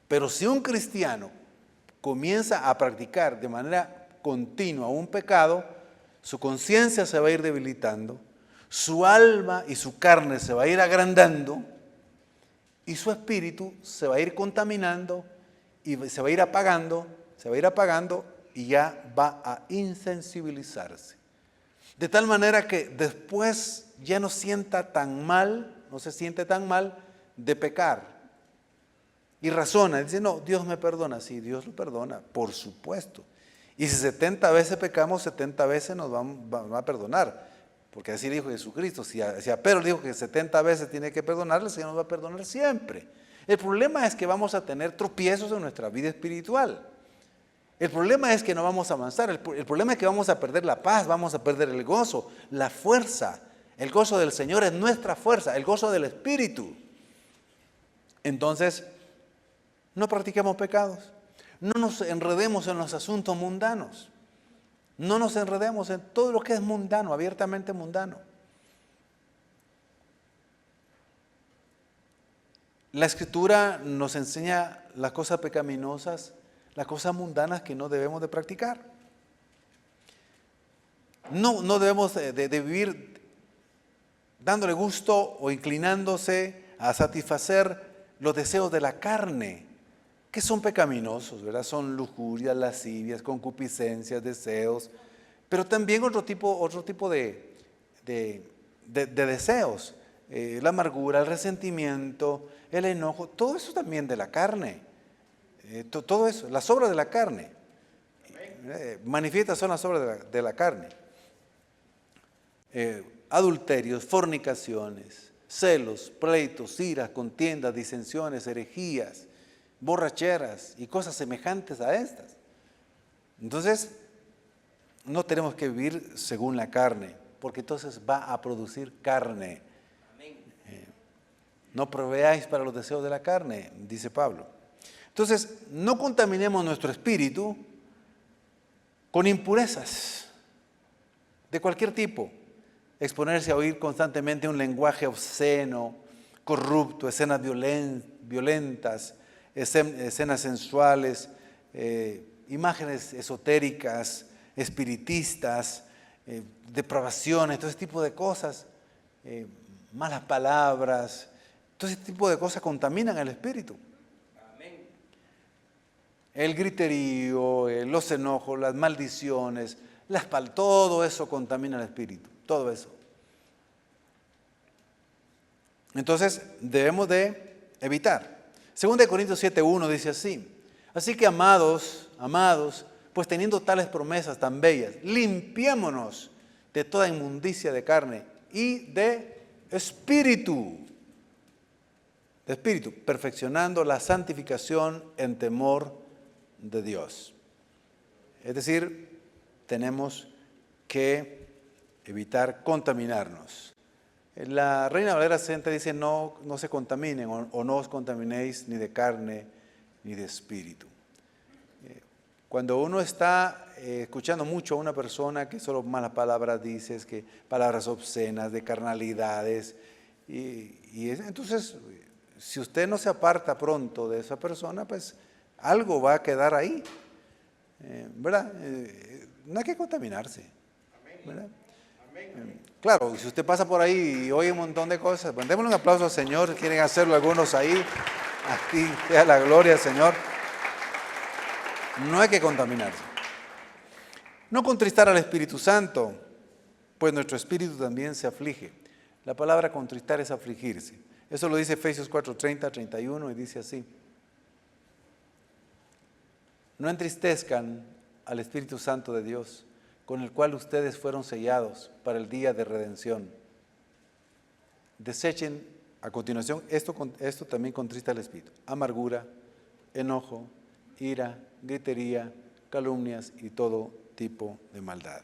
Pero si un cristiano comienza a practicar de manera continua un pecado, su conciencia se va a ir debilitando, su alma y su carne se va a ir agrandando y su espíritu se va a ir contaminando y se va a ir apagando y ya va a insensibilizarse. De tal manera que después ya no se siente tan mal de pecar. Y razona, dice, no, Dios me perdona. Sí, Dios lo perdona, por supuesto. Y si 70 veces pecamos, 70 veces nos va a perdonar. Porque así dijo Jesucristo. Si a Pedro dijo que 70 veces tiene que perdonarle, el Señor nos va a perdonar siempre. El problema es que vamos a tener tropiezos en nuestra vida espiritual. El problema es que no vamos a avanzar. El problema es que vamos a perder la paz, vamos a perder el gozo, la fuerza. El gozo del Señor es nuestra fuerza, el gozo del Espíritu. Entonces, no practiquemos pecados. No nos enredemos en los asuntos mundanos. No nos enredemos en todo lo que es mundano, abiertamente mundano. La Escritura nos enseña las cosas pecaminosas, las cosas mundanas que no debemos de practicar. No debemos de vivir dándole gusto o inclinándose a satisfacer los deseos de la carne, que son pecaminosos, ¿verdad? Son lujurias, lascivias, concupiscencias, deseos, pero también otro tipo de deseos, la amargura, el resentimiento, el enojo, todo eso también de la carne, todo eso, las obras de la carne, manifiestas son las obras de la carne, adulterios, fornicaciones, celos, pleitos, iras, contiendas, disensiones, herejías, borracheras y cosas semejantes a estas. Entonces, no tenemos que vivir según la carne, porque entonces va a producir carne. No proveáis para los deseos de la carne, dice Pablo. Entonces, no contaminemos nuestro espíritu con impurezas de cualquier tipo. Exponerse a oír constantemente un lenguaje obsceno, corrupto, escenas violentas, escenas sensuales, imágenes esotéricas, espiritistas, depravaciones, todo ese tipo de cosas, malas palabras, todo ese tipo de cosas contaminan el espíritu. Amén. El griterío, los enojos, las maldiciones, todo eso contamina el espíritu, todo eso. Entonces debemos de evitar. 2 Corintios 7:1 dice así: así que amados, pues teniendo tales promesas tan bellas, limpiémonos de toda inmundicia de carne y de espíritu, perfeccionando la santificación en temor de Dios. Es decir, tenemos que evitar contaminarnos. La Reina Valera 60 dice, no se contaminen o no os contaminéis ni de carne ni de espíritu. Cuando uno está escuchando mucho a una persona que solo malas palabras dice, que palabras obscenas, de carnalidades, entonces, si usted no se aparta pronto de esa persona, pues algo va a quedar ahí, ¿verdad? No hay que contaminarse, ¿verdad? Claro, si usted pasa por ahí y oye un montón de cosas, pues démosle un aplauso al Señor. Quieren hacerlo algunos ahí. Aquí sea la gloria al Señor. No hay que contaminarse. No contristar al Espíritu Santo, pues nuestro espíritu también se aflige. La palabra contristar es afligirse. Eso lo dice Efesios 4:30, 31 y dice así: no entristezcan al Espíritu Santo de Dios, con el cual ustedes fueron sellados para el día de redención. Desechen a continuación, esto también contrista al Espíritu: amargura, enojo, ira, gritería, calumnias y todo tipo de maldad.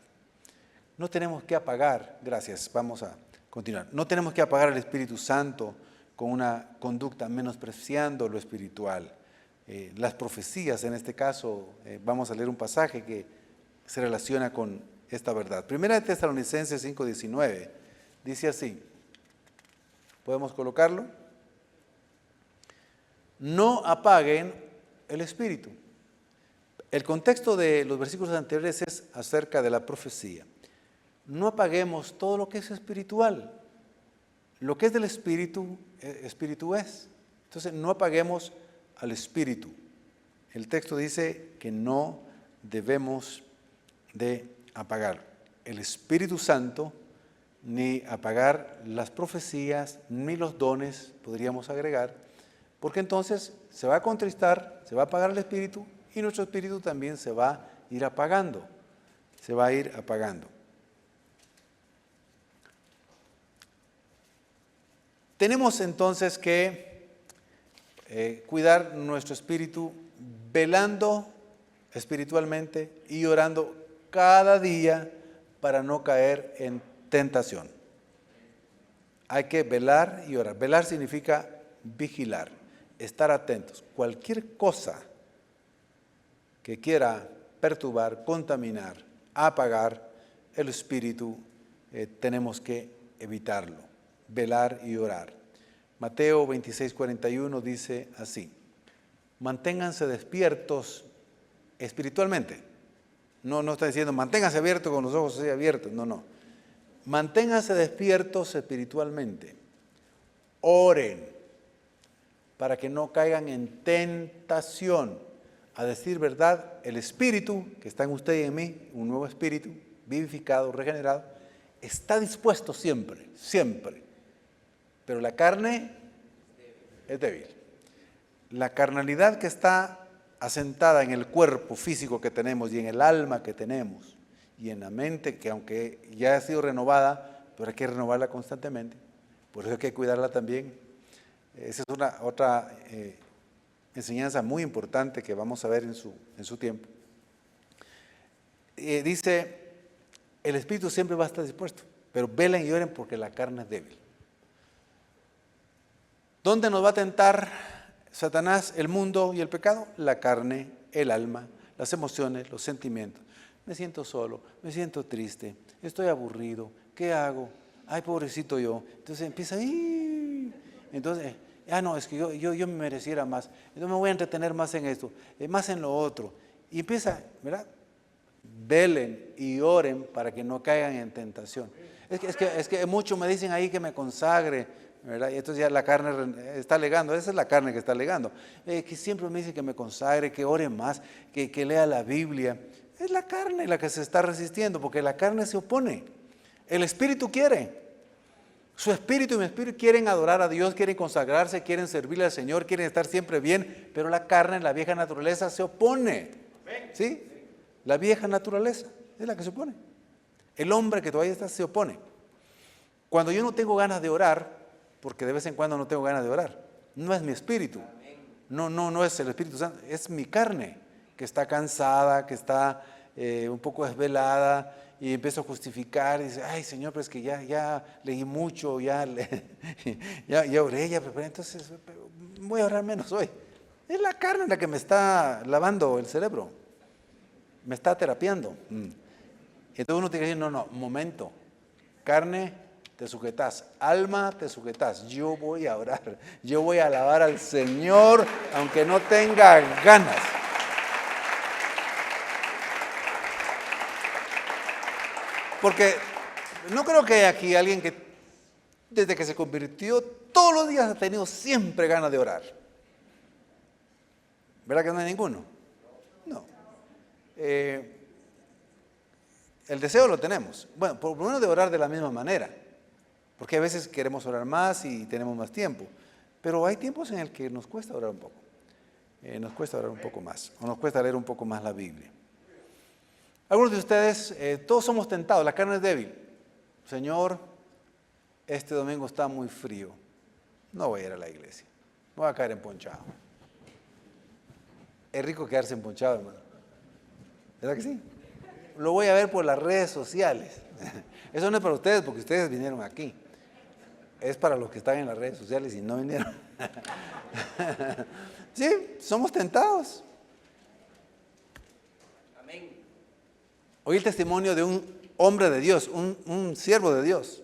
No tenemos que apagar, gracias, vamos a continuar. No tenemos que apagar al Espíritu Santo con una conducta menospreciando lo espiritual. Las profecías, en este caso, vamos a leer un pasaje que se relaciona con esta verdad. Primera de Tesalonicenses 5:19 dice así, ¿podemos colocarlo? No apaguen el espíritu. El contexto de los versículos anteriores es acerca de la profecía. No apaguemos todo lo que es espiritual. Lo que es del espíritu, espíritu es. Entonces no apaguemos al espíritu. El texto dice que no debemos de apagar el Espíritu Santo, ni apagar las profecías, ni los dones, podríamos agregar, porque entonces se va a contristar, se va a apagar el espíritu y nuestro espíritu también se va a ir apagando, se va a ir apagando. Tenemos entonces que cuidar nuestro espíritu velando espiritualmente y orando cada día para no caer en tentación. Hay que velar y orar. Velar significa vigilar, estar atentos. Cualquier cosa que quiera perturbar, contaminar, apagar el espíritu, tenemos que evitarlo. Velar y orar. Mateo 26:41 dice así: manténganse despiertos espiritualmente. No está diciendo manténganse abiertos con los ojos así abiertos, no. Manténganse despiertos espiritualmente. Oren para que no caigan en tentación. A decir verdad, el espíritu que está en usted y en mí, un nuevo espíritu, vivificado, regenerado, está dispuesto siempre, siempre. Pero la carne es débil. La carnalidad que está asentada en el cuerpo físico que tenemos y en el alma que tenemos y en la mente, que aunque ya ha sido renovada, pero hay que renovarla constantemente, por eso hay que cuidarla también. Esa es otra enseñanza muy importante que vamos a ver en su tiempo. Dice, el espíritu siempre va a estar dispuesto, pero velen y oren porque la carne es débil. ¿Dónde nos va a tentar Satanás, el mundo y el pecado? La carne, el alma, las emociones, los sentimientos. Me siento solo, me siento triste, estoy aburrido, ¿qué hago? Ay, pobrecito yo. Entonces empieza, entonces, no, es que yo me mereciera más, entonces me voy a entretener más en esto, más en lo otro. Y empieza, ¿verdad? Velen y oren para que no caigan en tentación. Es que muchos me dicen ahí que me consagre, ¿verdad? Y entonces ya la carne está alegando, esa es la carne que está alegando, que siempre me dice que me consagre, que ore más, que lea la Biblia. Es la carne la que se está resistiendo, porque la carne se opone. El espíritu quiere. Su espíritu y mi espíritu quieren adorar a Dios, quieren consagrarse, quieren servirle al Señor, quieren estar siempre bien, pero la carne, la vieja naturaleza se opone. ¿Sí? La vieja naturaleza es la que se opone. El hombre que todavía está se opone. Cuando yo no tengo ganas de orar, porque de vez en cuando no tengo ganas de orar, no es mi espíritu, no es el Espíritu Santo, es mi carne que está cansada, que está un poco desvelada, y empiezo a justificar y dice, ay Señor, pero es que ya leí mucho, ya oré, ya preparé, entonces voy a orar menos hoy. Es la carne la que me está lavando el cerebro. me está terapiando. Entonces uno tiene que decir, no, momento. Carne, te sujetas. Alma, te sujetas. Yo voy a orar. Yo voy a alabar al Señor, aunque no tenga ganas. Porque no creo que haya aquí alguien que desde que se convirtió todos los días ha tenido siempre ganas de orar. ¿Verdad que no hay ninguno? No. El deseo lo tenemos. Bueno, por lo menos de orar de la misma manera. Porque a veces queremos orar más y tenemos más tiempo. Pero hay tiempos en el que nos cuesta orar un poco. Nos cuesta orar un poco más. O nos cuesta leer un poco más la Biblia. Algunos de ustedes, todos somos tentados, la carne es débil. Señor, este domingo está muy frío. No voy a ir a la iglesia. Me voy a caer emponchado. Es rico quedarse emponchado, hermano. ¿Verdad que sí? Lo voy a ver por las redes sociales. Eso no es para ustedes porque ustedes vinieron aquí. Es para los que están en las redes sociales y no vinieron. Sí, somos tentados.
Amén.
Oí el testimonio de un hombre de Dios, un siervo de Dios.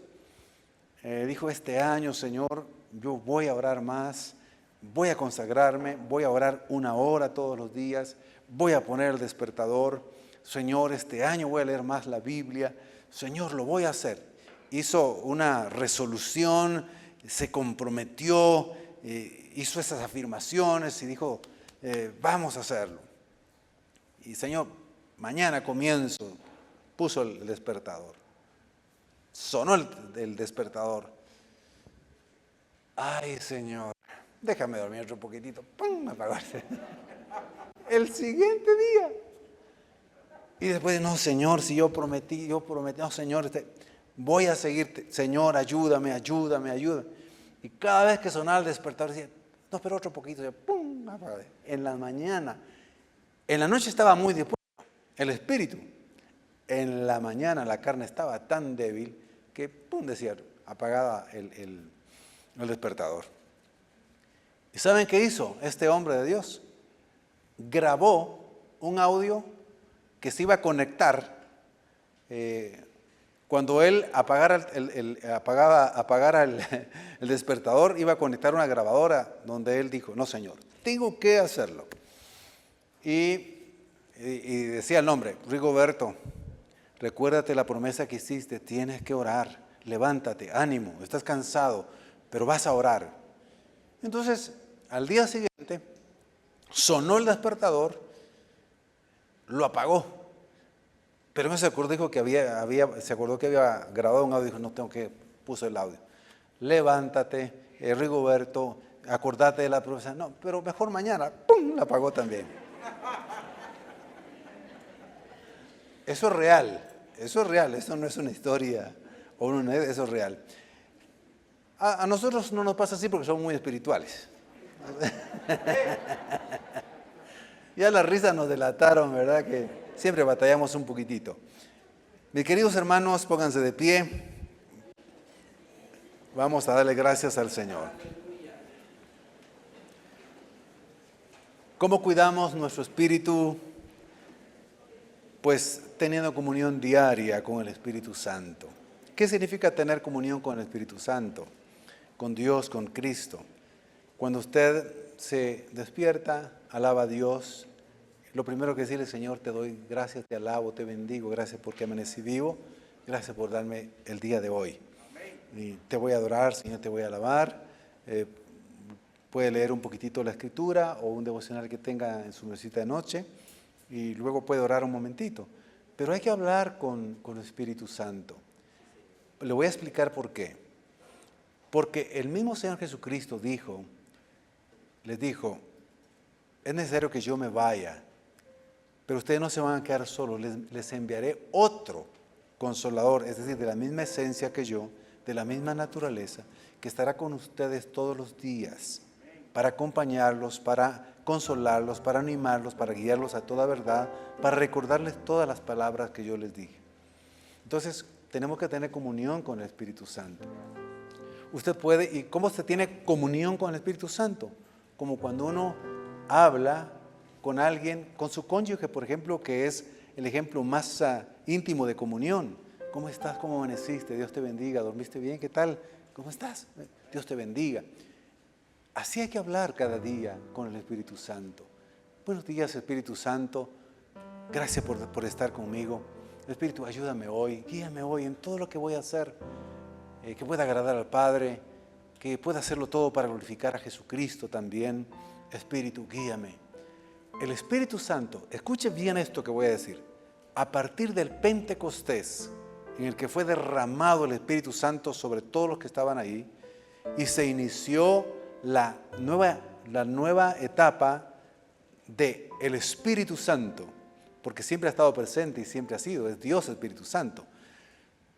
Dijo, este año, Señor, yo voy a orar más, voy a consagrarme, voy a orar 1 hora todos los días, voy a poner el despertador. Señor, este año voy a leer más la Biblia. Señor, lo voy a hacer. Hizo una resolución, se comprometió, hizo esas afirmaciones y dijo, vamos a hacerlo. Y Señor, mañana comienzo. Puso el despertador. Sonó el despertador. Ay, Señor, déjame dormir otro poquitito. ¡Pum! Me apagó. El siguiente día. Y después, no, Señor, si yo prometí, no, Señor, voy a seguirte. Señor, ayúdame. Y cada vez que sonaba el despertador decía, no, pero otro poquito. ¡Pum! Me apagó. En la mañana. En la noche estaba muy dispuesto. El espíritu. En la mañana la carne estaba tan débil que, pum, decía, apagaba el despertador. ¿Y saben qué hizo este hombre de Dios? Grabó un audio que se iba a conectar cuando él apagara el despertador, iba a conectar una grabadora donde él dijo, no, Señor, tengo que hacerlo. Y decía el nombre, Rigoberto, recuérdate la promesa que hiciste, tienes que orar, levántate, ánimo, estás cansado, pero vas a orar. Entonces, al día siguiente, sonó el despertador, lo apagó, pero no se acordó, dijo que se acordó que había grabado un audio, dijo, no tengo que, puso el audio. Levántate, Rigoberto, acordate de la promesa, no, pero mejor mañana, ¡pum!, la apagó también. Eso es real, eso no es una historia, eso es real. A nosotros no nos pasa así porque somos muy espirituales. Ya las risas nos delataron, ¿verdad? Que siempre batallamos un poquitito. Mis queridos hermanos, pónganse de pie. Vamos a darle gracias al Señor. ¿Cómo cuidamos nuestro espíritu? Pues teniendo comunión diaria con el Espíritu Santo. ¿Qué significa tener comunión con el Espíritu Santo? Con Dios, con Cristo. Cuando usted se despierta, alaba a Dios. Lo primero que decirle, Señor, te doy gracias, te alabo, te bendigo. Gracias porque amanecí vivo. Gracias por darme el día de hoy. Y te voy a adorar, Señor, te voy a alabar. Puede leer un poquitito la Escritura o un devocional que tenga en su mesita de noche. Y luego puede orar un momentito. Pero hay que hablar con el Espíritu Santo. Le voy a explicar por qué. Porque el mismo Señor Jesucristo les dijo, es necesario que yo me vaya, pero ustedes no se van a quedar solos, les enviaré otro consolador, es decir, de la misma esencia que yo, de la misma naturaleza, que estará con ustedes todos los días, para acompañarlos, para consolarlos, para animarlos, para guiarlos a toda verdad, para recordarles todas las palabras que yo les dije. Entonces, tenemos que tener comunión con el Espíritu Santo. Usted puede, ¿y cómo se tiene comunión con el Espíritu Santo? Como cuando uno habla con alguien, con su cónyuge, por ejemplo, que es el ejemplo más íntimo de comunión. ¿Cómo estás? ¿Cómo amaneciste? Dios te bendiga. ¿Dormiste bien? ¿Qué tal? ¿Cómo estás? Dios te bendiga. Así hay que hablar cada día con el Espíritu Santo. Buenos días, Espíritu Santo. Gracias por estar conmigo. Espíritu, ayúdame hoy, guíame hoy en todo lo que voy a hacer, que pueda agradar al Padre, que pueda hacerlo todo para glorificar a Jesucristo también. Espíritu, guíame. El Espíritu Santo, escuche bien esto que voy a decir, a partir del Pentecostés, en el que fue derramado el Espíritu Santo sobre todos los que estaban ahí, y se inició la nueva etapa del Espíritu Santo, porque siempre ha estado presente y siempre ha sido, es Dios Espíritu Santo.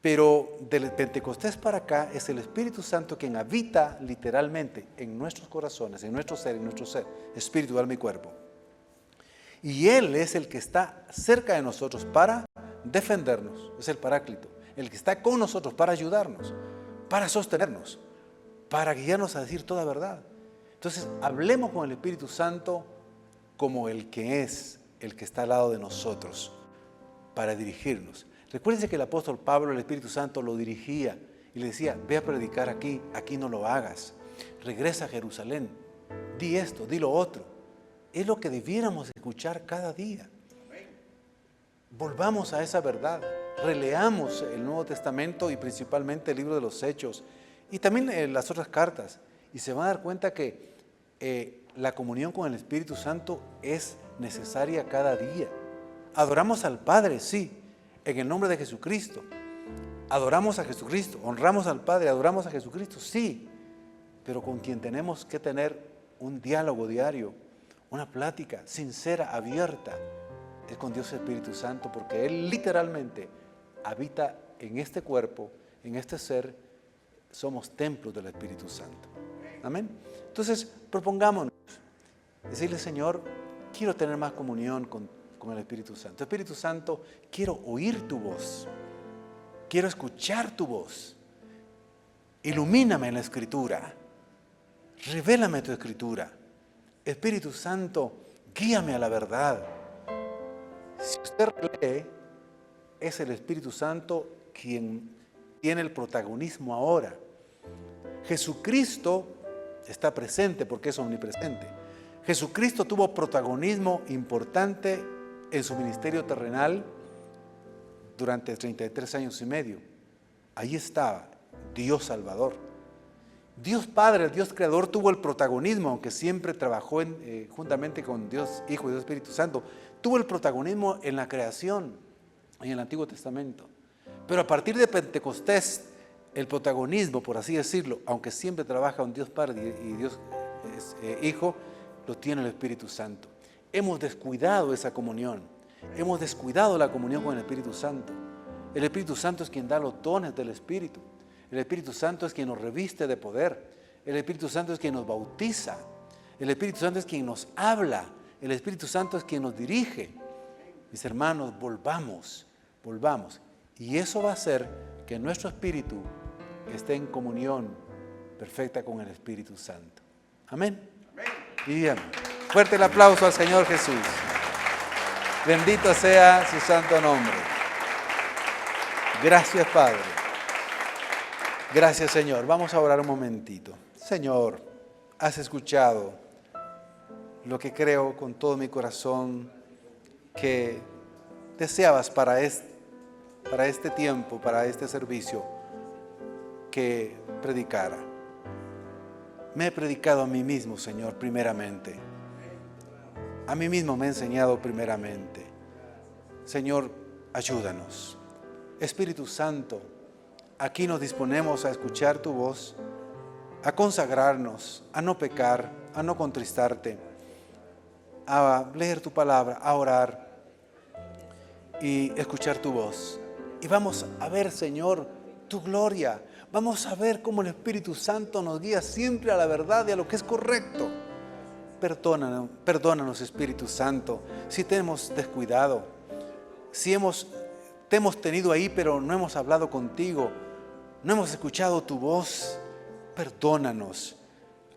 Pero del Pentecostés para acá es el Espíritu Santo quien habita literalmente en nuestros corazones, en nuestro ser, espíritu, alma y cuerpo. Y Él es el que está cerca de nosotros para defendernos, es el Paráclito, el que está con nosotros para ayudarnos, para sostenernos, para guiarnos a decir toda verdad. Entonces, hablemos con el Espíritu Santo como el que es, el que está al lado de nosotros, para dirigirnos. Recuérdense que el apóstol Pablo, el Espíritu Santo, lo dirigía y le decía, ve a predicar aquí, aquí no lo hagas. Regresa a Jerusalén, di esto, di lo otro. Es lo que debiéramos escuchar cada día. Volvamos a esa verdad, releamos el Nuevo Testamento y principalmente el libro de los Hechos y también las otras cartas y se van a dar cuenta que la comunión con el Espíritu Santo es necesaria cada día. Adoramos al Padre, sí, en el nombre de Jesucristo. Adoramos a Jesucristo, honramos al Padre, adoramos a Jesucristo, sí, pero con quien tenemos que tener un diálogo diario, una plática sincera, abierta, es con Dios Espíritu Santo, porque Él literalmente habita en este cuerpo, en este ser. Somos templos del Espíritu Santo. Amén. Entonces, propongámonos decirle, Señor, quiero tener más comunión con el Espíritu Santo. Espíritu Santo, quiero oír tu voz. Quiero escuchar tu voz. Ilumíname en la Escritura. Revélame tu Escritura. Espíritu Santo, guíame a la verdad. Si usted lee, es el Espíritu Santo quien tiene el protagonismo ahora. Jesucristo está presente porque es omnipresente. Jesucristo tuvo protagonismo importante en su ministerio terrenal durante 33 años y medio. Ahí estaba Dios Salvador. Dios Padre, el Dios Creador, tuvo el protagonismo, aunque siempre trabajó juntamente con Dios Hijo y Dios Espíritu Santo, tuvo el protagonismo en la creación, en el Antiguo Testamento. Pero a partir de Pentecostés, el protagonismo, por así decirlo, aunque siempre trabaja un Dios Padre y Dios Hijo, lo tiene el Espíritu Santo. Hemos descuidado esa comunión, hemos descuidado la comunión con el Espíritu Santo. El Espíritu Santo es quien da los dones del Espíritu. El Espíritu Santo es quien nos reviste de poder. El Espíritu Santo es quien nos bautiza. El Espíritu Santo es quien nos habla. El Espíritu Santo es quien nos dirige. Mis hermanos, volvamos. Y eso va a hacer que nuestro espíritu esté en comunión perfecta con el Espíritu Santo. Amén. Y bien, fuerte el aplauso al Señor Jesús. Bendito sea su santo nombre. Gracias, Padre. Gracias, Señor. Vamos a orar un momentito. Señor, has escuchado lo que creo con todo mi corazón que deseabas para este tiempo, para este servicio, que predicara. Me he predicado a mí mismo, Señor, primeramente. A mí mismo me he enseñado primeramente. Señor, ayúdanos. Espíritu Santo, aquí nos disponemos a escuchar tu voz, a consagrarnos, a no pecar, a no contristarte, a leer tu palabra, a orar y escuchar tu voz. Y vamos a ver, Señor, tu gloria. Vamos a ver cómo el Espíritu Santo nos guía siempre a la verdad y a lo que es correcto. Perdónanos, Espíritu Santo, si te hemos descuidado, si te hemos tenido ahí pero no hemos hablado contigo, no hemos escuchado tu voz. Perdónanos.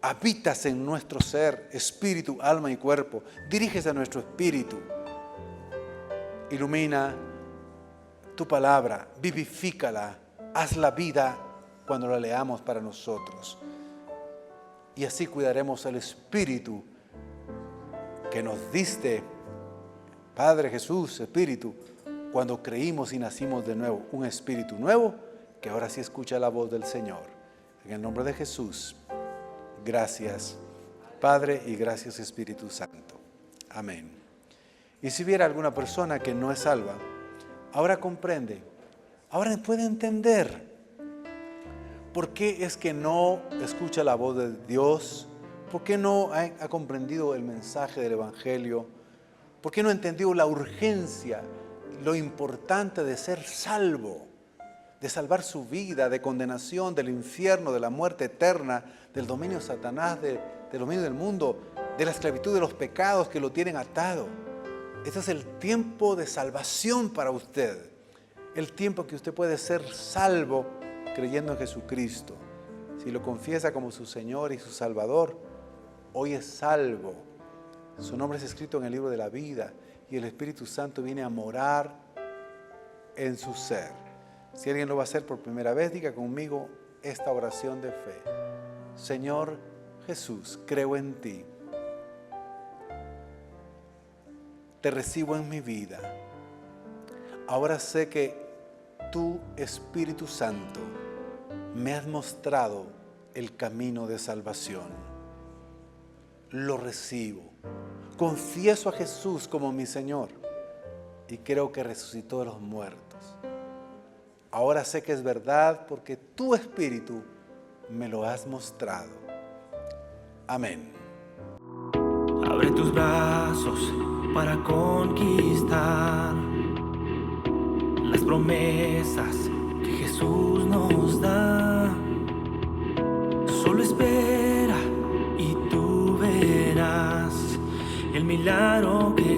Habitas en nuestro ser, espíritu, alma y cuerpo. Diriges a nuestro espíritu. ilumina tu palabra, vivifícala, hazla vida cuando la leamos para nosotros. Y así cuidaremos el Espíritu que nos diste, Padre Jesús, Espíritu, cuando creímos y nacimos de nuevo. Un Espíritu nuevo que ahora sí escucha la voz del Señor. En el nombre de Jesús, gracias Padre y gracias Espíritu Santo. Amén. Y si hubiera alguna persona que no es salva, ahora comprende, ahora puede entender por qué es que no escucha la voz de Dios, por qué no ha comprendido el mensaje del Evangelio, por qué no ha entendido la urgencia, lo importante de ser salvo, de salvar su vida de condenación, del infierno, de la muerte eterna, del dominio de Satanás, del dominio del mundo, de la esclavitud de los pecados que lo tienen atado. Este es el tiempo de salvación para usted, el tiempo que usted puede ser salvo creyendo en Jesucristo. Si lo confiesa como su Señor y su Salvador, hoy es salvo. Su nombre es escrito en el libro de la vida y el Espíritu Santo viene a morar en su ser. Si alguien lo va a hacer por primera vez, diga conmigo esta oración de fe. Señor Jesús, creo en ti. Te recibo en mi vida. Ahora sé que tú, Espíritu Santo, me has mostrado el camino de salvación. Lo recibo. Confieso a Jesús como mi Señor y creo que resucitó de los muertos. Ahora sé que es verdad porque tu Espíritu me lo has mostrado. Amén.
Abre tus brazos para conquistar las promesas que Jesús nos da. Solo espera y tú verás el milagro que